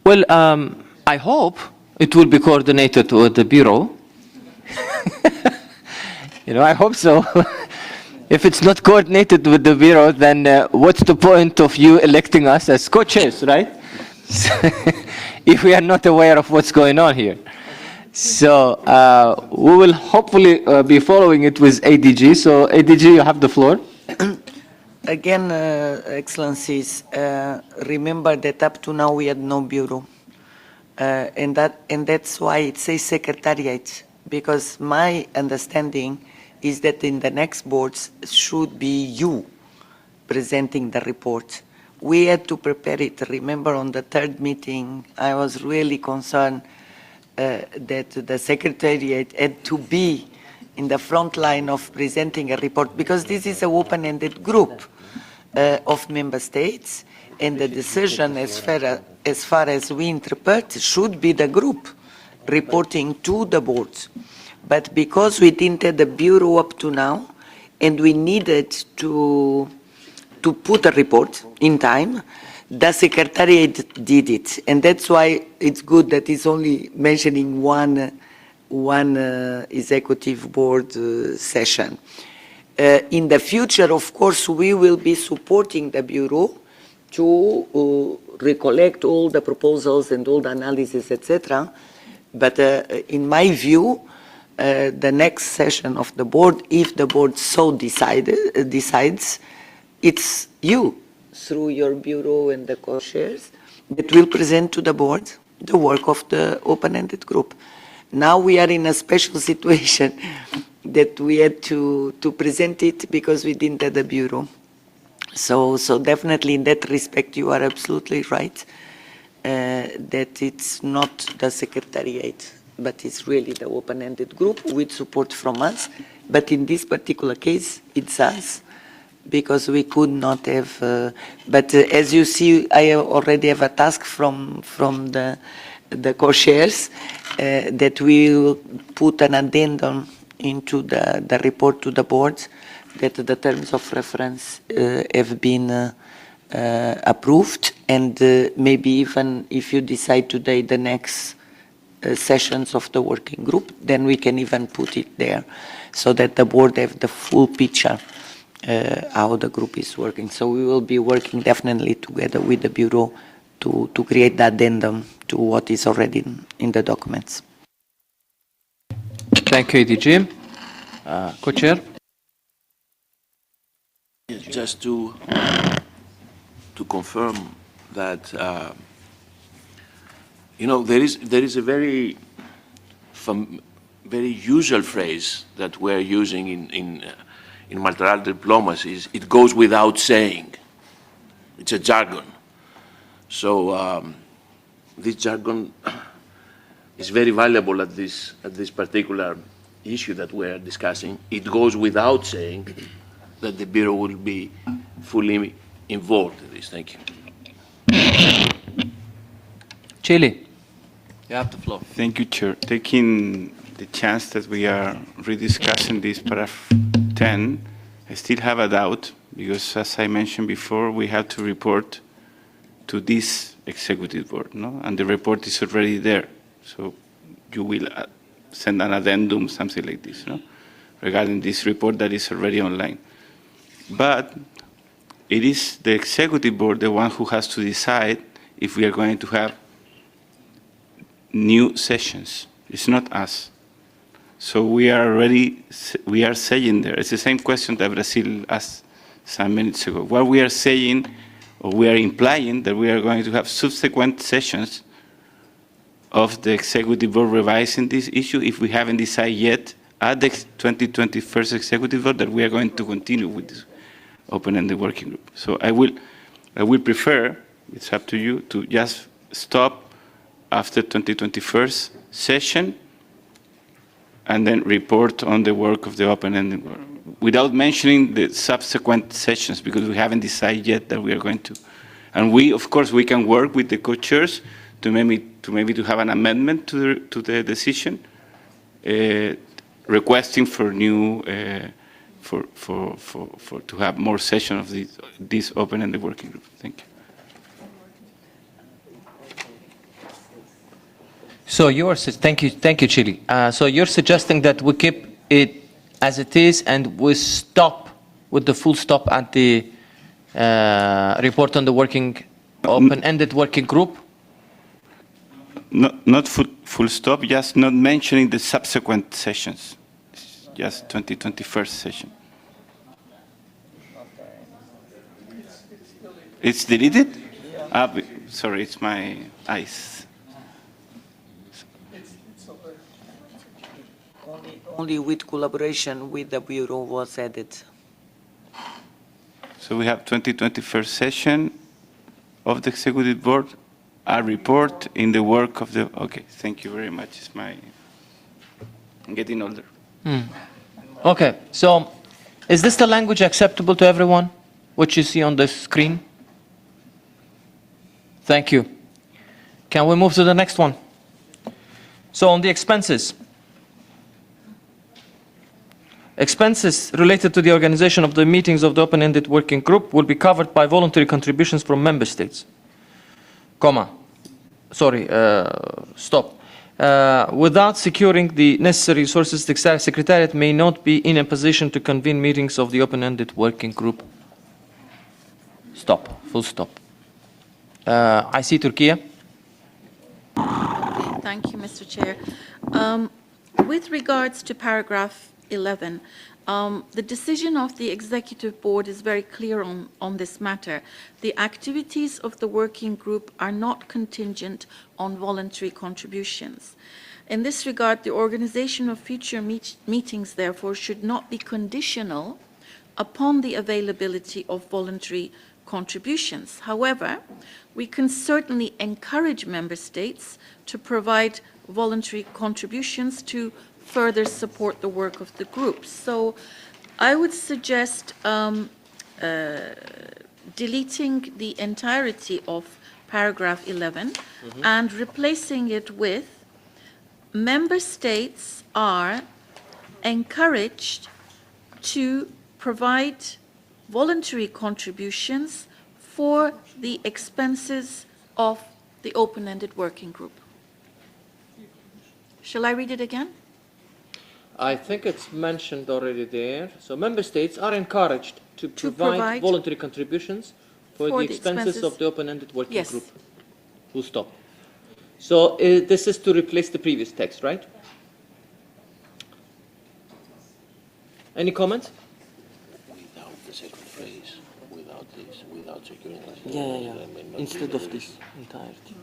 Well, I hope it will be coordinated with the Bureau. You know, I hope so. If it's not coordinated with the Bureau, then what's the point of you electing us as co-chairs, right? If we are not aware of what's going on here. So we will hopefully be following it with ADG. So ADG, you have the floor. Again, Excellencies, remember that up to now we had no Bureau. And that's why it says Secretariat, because my understanding is that in the next boards should be you presenting the report. We had to prepare it. Remember on the third meeting, I was really concerned that the Secretariat had to be in the front line of presenting a report, because this is an open-ended group of member states, and the decision as far as we interpret should be the group reporting to the boards. But because we didn't have the Bureau up to now, and we needed to put a report in time, the Secretariat did it. And that's why it's good that it's only mentioning one executive board session. In the future, of course, we will be supporting the Bureau to recollect all the proposals and all the analysis, etc. But in my view, the next session of the board, if the board so decides, it's you, through your Bureau and the co-chairs, that will present to the board the work of the open-ended group. Now we are in a special situation that we had to present it because we didn't have the Bureau. So definitely in that respect, you are absolutely right, that it's not the Secretariat, but it's really the open-ended group with support from us. But in this particular case, it's us, because we could not have, but as you see, I already have a task from the co-chairs that we will put an addendum into the report to the board that the terms of reference have been approved, and maybe even if you decide today the next sessions of the working group, then we can even put it there so that the board have the full picture how the group is working. So we will be working definitely together with the Bureau to create that addendum to what is already in the documents. Thank you, ADG. Co-chair. Just to confirm that, you know, there is a very usual phrase that we're using in multilateral diplomacy. It goes without saying. It's a jargon. So this jargon is very valuable at this particular issue that we're discussing. It goes without saying that the Bureau will be fully involved in this. Thank you. Chile, you have the floor. Thank you, Chair. Taking the chance that we are rediscussing this paragraph 10, I still have a doubt because, as I mentioned before, we have to report to this executive board, no? And the report is already there. So you will send an addendum, something like this, no? Regarding this report that is already online. But it is the executive board, the one who has to decide if we are going to have new sessions. It's not us. So we are saying there, it's the same question that Brazil asked some minutes ago. What we are saying, or we are implying that we are going to have subsequent sessions of the executive board revising this issue if we haven't decided yet at the 2021 executive board that we are going to continue with this open-ended working group. So I will prefer, it's up to you, to just stop after 2021 session and then report on the work of the open-ended work, without mentioning the subsequent sessions, because we haven't decided yet that we are going to. And we, of course, we can work with the co-chairs to maybe to have an amendment to the decision, requesting for new to have more sessions of this open-ended working group. Thank you. So thank you, Chile. So you're suggesting that we keep it as it is and we stop with the full stop at the report on the open-ended working group? Not full stop, just not mentioning the subsequent sessions. It's just 2021 session. It's deleted? Sorry, it's my eyes. Only with collaboration with the Bureau was added. So we have 2021 session of the Executive Board, a report in the work of the... Okay, thank you very much. I'm getting older. Okay, so is this the language acceptable to everyone, what you see on the screen? Thank you. Can we move to the next one? So on the expenses. Expenses related to the organization of the meetings of the open-ended working group will be covered by voluntary contributions from member states. Stop. Without securing the necessary resources, the Secretariat may not be in a position to convene meetings of the open-ended working group. Stop. Full stop. I see Turkey. Thank you, Mr. Chair. With regards to paragraph 11, the decision of the Executive Board is very clear on this matter. The activities of the working group are not contingent on voluntary contributions. In this regard, the organization of future meetings, therefore, should not be conditional upon the availability of voluntary contributions. However, we can certainly encourage member states to provide voluntary contributions to further support the work of the group. So I would suggest deleting the entirety of paragraph 11 and replacing it with member states are encouraged to provide voluntary contributions for the expenses of the open-ended working group. Shall I read it again? I think it's mentioned already there. So member states are encouraged to provide voluntary contributions for the expenses of the open-ended working group. Full stop. So this is to replace the previous text, right? Any comments? Without the second phrase, without this, without securing this. Yeah. Instead of this entirety.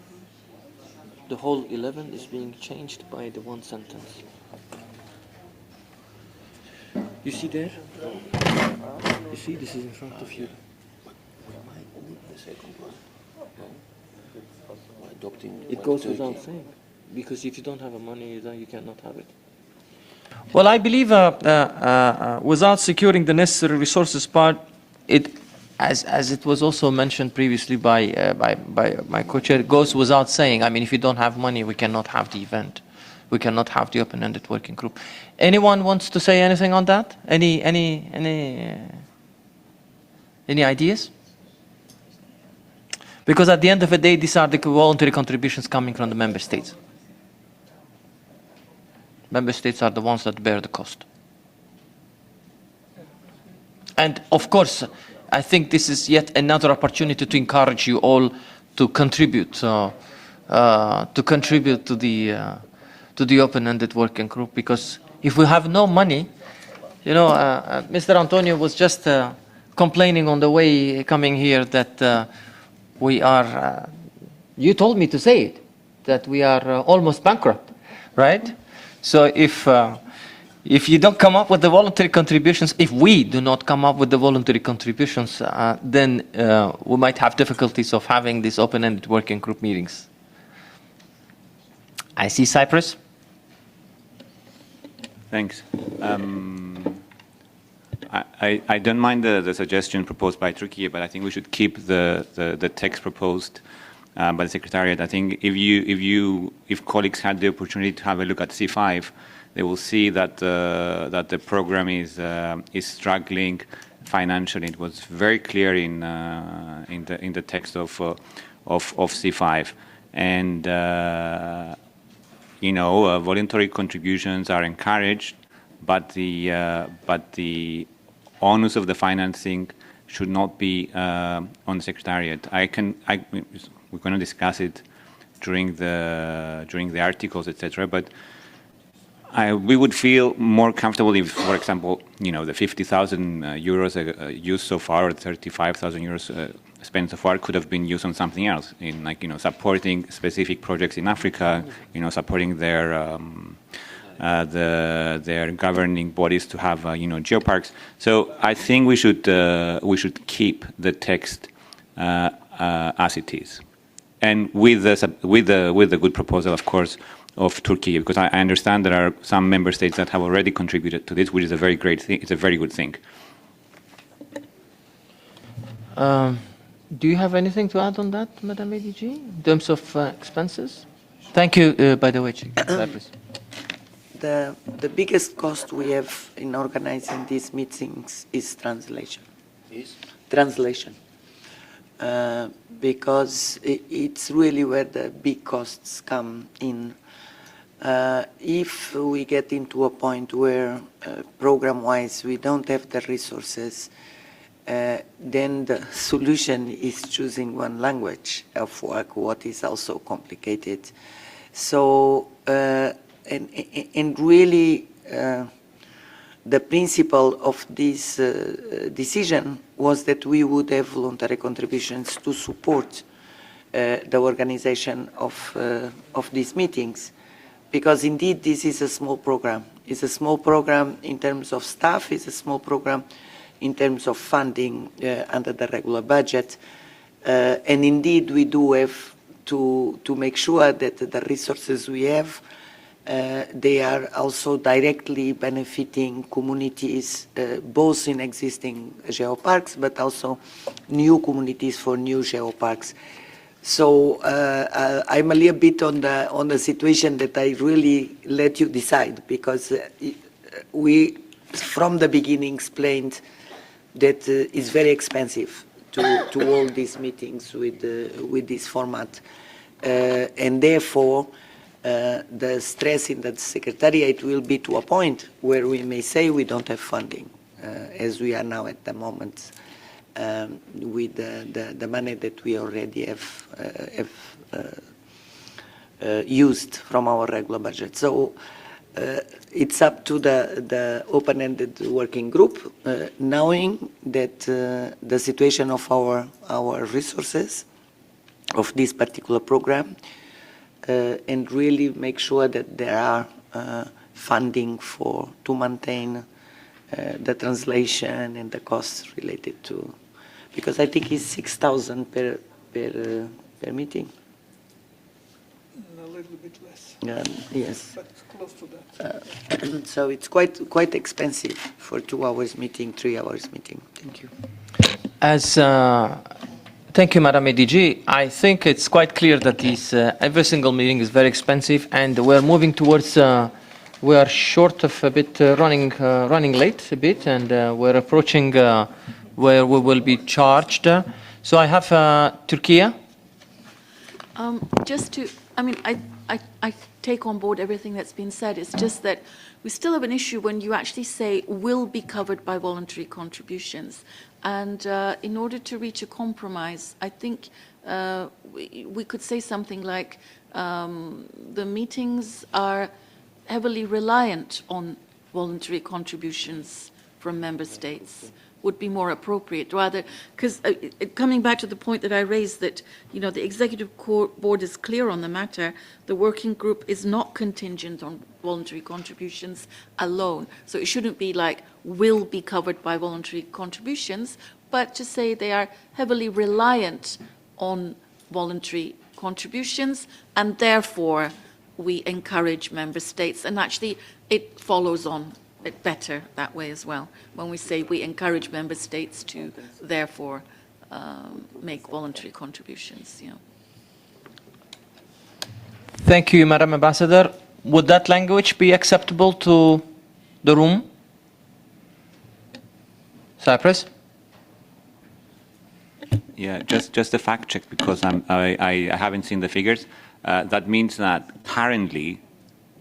The whole 11 is being changed by the one sentence. You see there? You see, this is in front of you. We might need the second one. It goes without saying, because if you don't have money, then you cannot have it. Well, I believe without securing the necessary resources part, as it was also mentioned previously by my co-chair, it goes without saying. I mean, if you don't have money, we cannot have the event. We cannot have the open-ended working group. Anyone wants to say anything on that? Any ideas? Because at the end of the day, these are the voluntary contributions coming from the member states. Member states are the ones that bear the cost. And of course, I think this is yet another opportunity to encourage you all to contribute to the open-ended working group. Because if we have no money, you know, Mr. Antonio was just complaining on the way coming here that we are. You told me to say it, that we are almost bankrupt, right? So if you don't come up with the voluntary contributions, if we do not come up with the voluntary contributions, then we might have difficulties of having these open-ended working group meetings. I see Cyprus. Thanks. I don't mind the suggestion proposed by Turkey, but I think we should keep the text proposed by the Secretariat. I think if colleagues had the opportunity to have a look at C5, they will see that the program is struggling financially. It was very clear in the text of C5, and voluntary contributions are encouraged, but the onus of the financing should not be on the Secretariat. We're going to discuss it during the articles, etc. But we would feel more comfortable if, for example, the 50,000 euros used so far, or 35,000 euros spent so far, could have been used on something else, in supporting specific projects in Africa, supporting their governing bodies to have geoparks. So I think we should keep the text as it is, and with the good proposal, of course, of Turkey, because I understand there are some member states that have already contributed to this, which is a very great thing. It's a very good thing. Do you have anything to add on that, Madam ADG, in terms of expenses? Thank you, by the way, Cyprus. The biggest cost we have in organizing these meetings is translation. Translation. Because it's really where the big costs come in. If we get into a point where program-wise we don't have the resources, then the solution is choosing one language of work, what is also complicated. So, and really, the principle of this decision was that we would have voluntary contributions to support the organization of these meetings. Because indeed, this is a small program. It's a small program in terms of staff. It's a small program in terms of funding under the regular budget. And indeed, we do have to make sure that the resources we have, they are also directly benefiting communities, both in existing geoparks, but also new communities for new geoparks. So I'm a little bit on the situation that I really let you decide, because we, from the beginning, explained that it's very expensive to hold these meetings with this format, and therefore the stress in the Secretariat will be to a point where we may say we don't have funding, as we are now at the moment. With the money that we already have used from our regular budget. So it's up to the open-ended working group, knowing that the situation of our resources of this particular program, and really make sure that there are funding to maintain the translation and the costs related to, because I think it's 6,000 per meeting. little bit less. Yes. But it's close to that. So it's quite expensive for 2 hours meeting, 3 hours meeting. Thank you. Thank you, Madam ADG. I think it's quite clear that every single meeting is very expensive, and we're moving towards. We are short of a bit, running late a bit, and we're approaching where we will be charged. So I have Turkey. I take on board everything that's been said. It's just that we still have an issue when you actually say will be covered by voluntary contributions. And in order to reach a compromise, I think we could say something like the meetings are heavily reliant on voluntary contributions from member states would be more appropriate, rather, because coming back to the point that I raised, that the executive board is clear on the matter. The working group is not contingent on voluntary contributions alone, so it shouldn't be like will be covered by voluntary contributions, but to say they are heavily reliant on voluntary contributions, and therefore we encourage member states, and actually it follows on it better that way as well, when we say we encourage member states to therefore make voluntary contributions. Thank you, Madam Ambassador. Would that language be acceptable to the room? Cyprus? Yeah, just a fact check, because I haven't seen the figures. That means that currently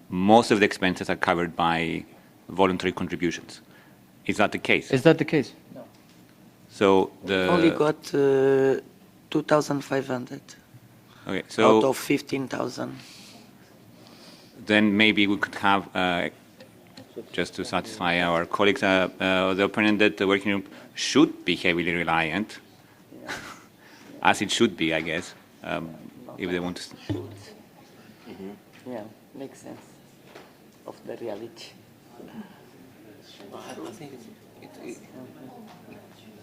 most of the expenses are covered by voluntary contributions. Is that the case? Is that the case? No. So Only got 2,500. Okay, so out of 15,000. Then maybe we could have, just to satisfy our colleagues, the opinion that the working group should be heavily reliant, as it should be, I guess, if they want to. Yeah, makes sense of the reality. I think it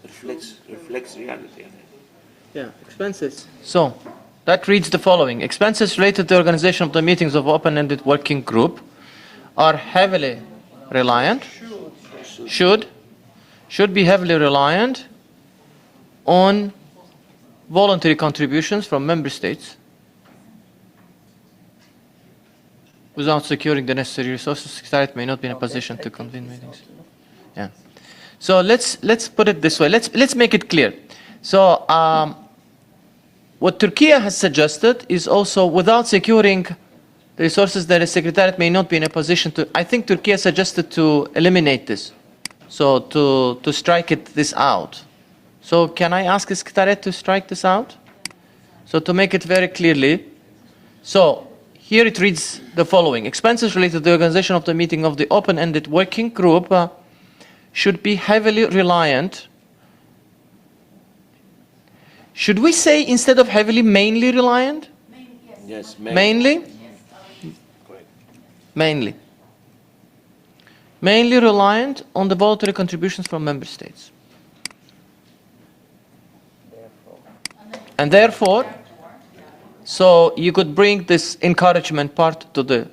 reflects reality. Yeah, expenses. So that reads the following: expenses related to the organization of the meetings of open-ended working group are heavily reliant, should be heavily reliant on voluntary contributions from member states without securing the necessary resources. Secretariat may not be in a position to convene meetings. Yeah. So let's put it this way. Let's make it clear. So what Turkey has suggested is also without securing the resources that the Secretariat may not be in a position to. I think Turkey has suggested to eliminate this, so to strike this out. So can I ask the Secretariat to strike this out? So to make it very clearly, so here it reads the following: expenses related to the organization of the meeting of the open-ended working group should be heavily reliant. Should we say instead of heavily, mainly reliant? Yes, mainly. Mainly. Mainly reliant on the voluntary contributions from member states. And therefore, so you could bring this encouragement part to the,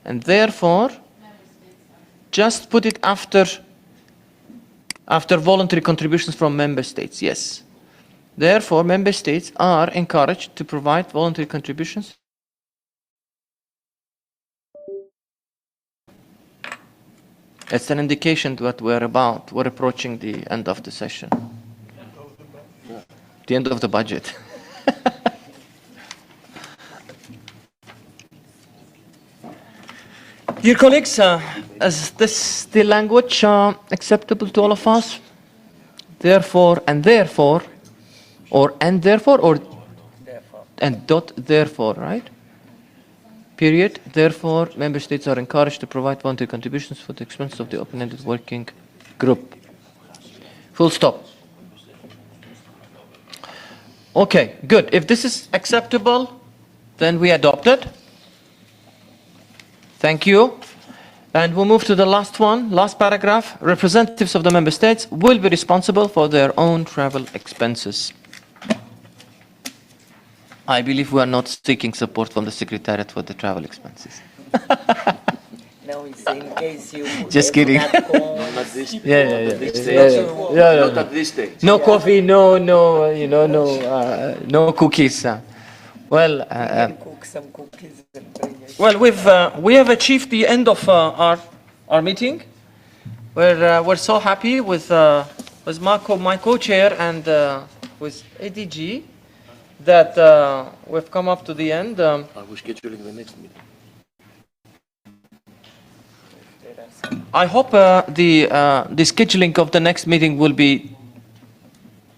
and therefore, just put it after voluntary contributions from member states, yes. Therefore, member states are encouraged to provide voluntary contributions. It's an indication to what we're about. We're approaching the end of the session. The end of the budget. Dear colleagues, is this the language acceptable to all of us? Therefore, and therefore, or and therefore, or and dot therefore, right? Period. Therefore, member states are encouraged to provide voluntary contributions for the expenses of the open-ended working group. Full stop. Okay, good. If this is acceptable, then we adopt it. Thank you. And we'll move to the last one, last paragraph. Representatives of the member states will be responsible for their own travel expenses. I believe we are not seeking support from the Secretariat for the travel expenses. No, it's in case you Just kidding. Not at this Yeah. Not at this stage. No coffee, no, no cookies. Well, cook some cookies and bring it. well, we have achieved the end of our meeting. We're so happy with Marco, my co-chair, and with ADG that we've come up to the end. Are we scheduling the next meeting? I hope the scheduling of the next meeting will be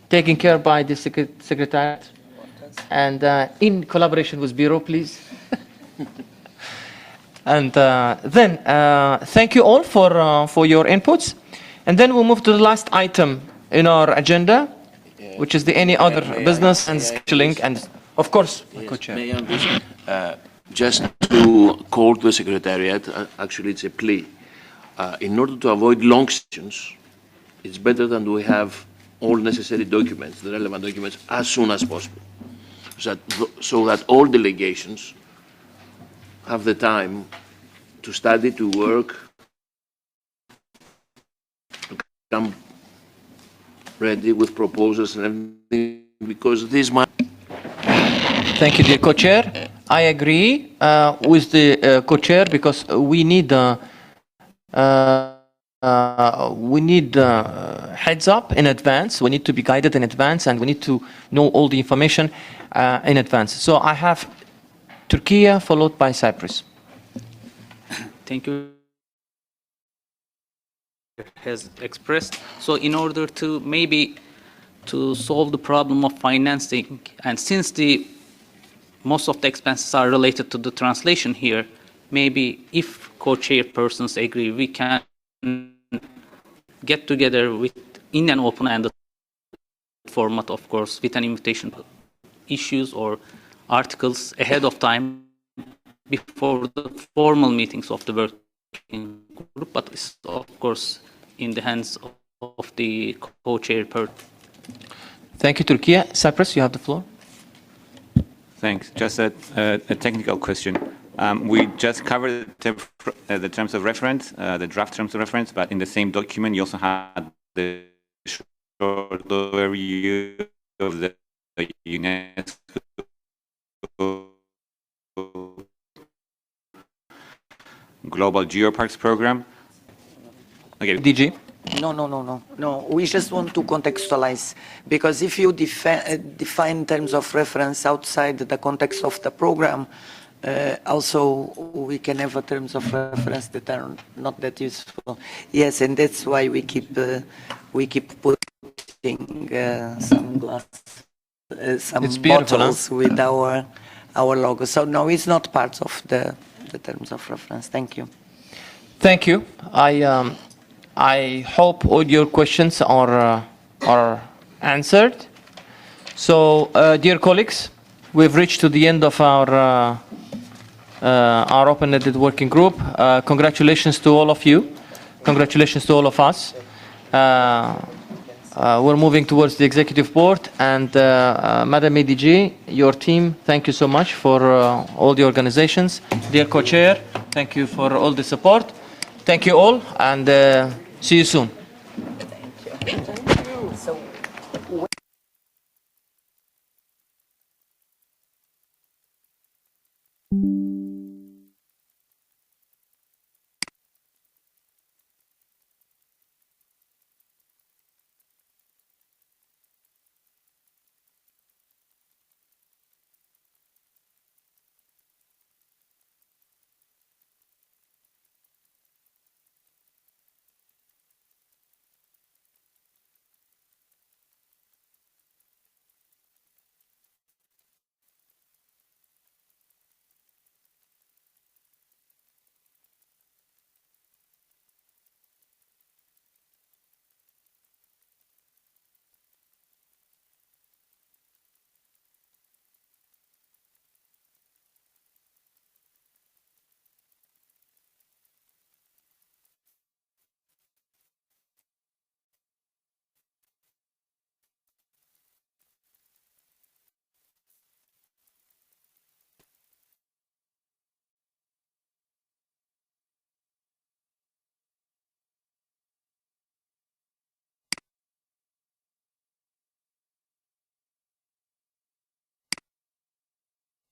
taken care by the Secretariat and in collaboration with Bureau, please. And then thank you all for your inputs. And then we'll move to the last item in our agenda, which is the any other business and scheduling. And of course, Co-Chair. May I just to call to the Secretariat, actually it's a plea. In order to avoid long sessions, it's better that we have all necessary documents, the relevant documents, as soon as possible, so that all delegations have the time to study, to work, to come ready with proposals and everything, because this might... Thank you, dear co-chair. I agree with the co-chair because we need heads up in advance. We need to be guided in advance, and we need to know all the information in advance. So I have Turkey followed by Cyprus. Thank you. Has expressed. So in order to maybe to solve the problem of financing, and since most of the expenses are related to the translation here, maybe if co-chairpersons agree, we can get together in an open-ended format, of course, with an invitation issues or articles ahead of time before the formal meetings of the working group, but it's of course in the hands of the co-chairperson. Thank you, Turkey. Cyprus, you have the floor. Thanks. Just a technical question. We just covered the terms of reference, the draft terms of reference, but in the same document you also had the short overview of the UNESCO Global Geoparks Program. Okay. DG? No. We just want to contextualize, because if you define terms of reference outside the context of the program, also we can have a terms of reference that are not that useful. Yes, and that's why we keep putting some glass, some bottles with our logo. So no, it's not part of the terms of reference. Thank you. Thank you. I hope all your questions are answered. So, dear colleagues, we've reached to the end of our open-ended working group. Congratulations to all of you. Congratulations to all of us. We're moving towards the executive board, and Madam ADG, your team, thank you so much for all the organizations. Dear co-chair, thank you for all the support. Thank you all, and see you soon.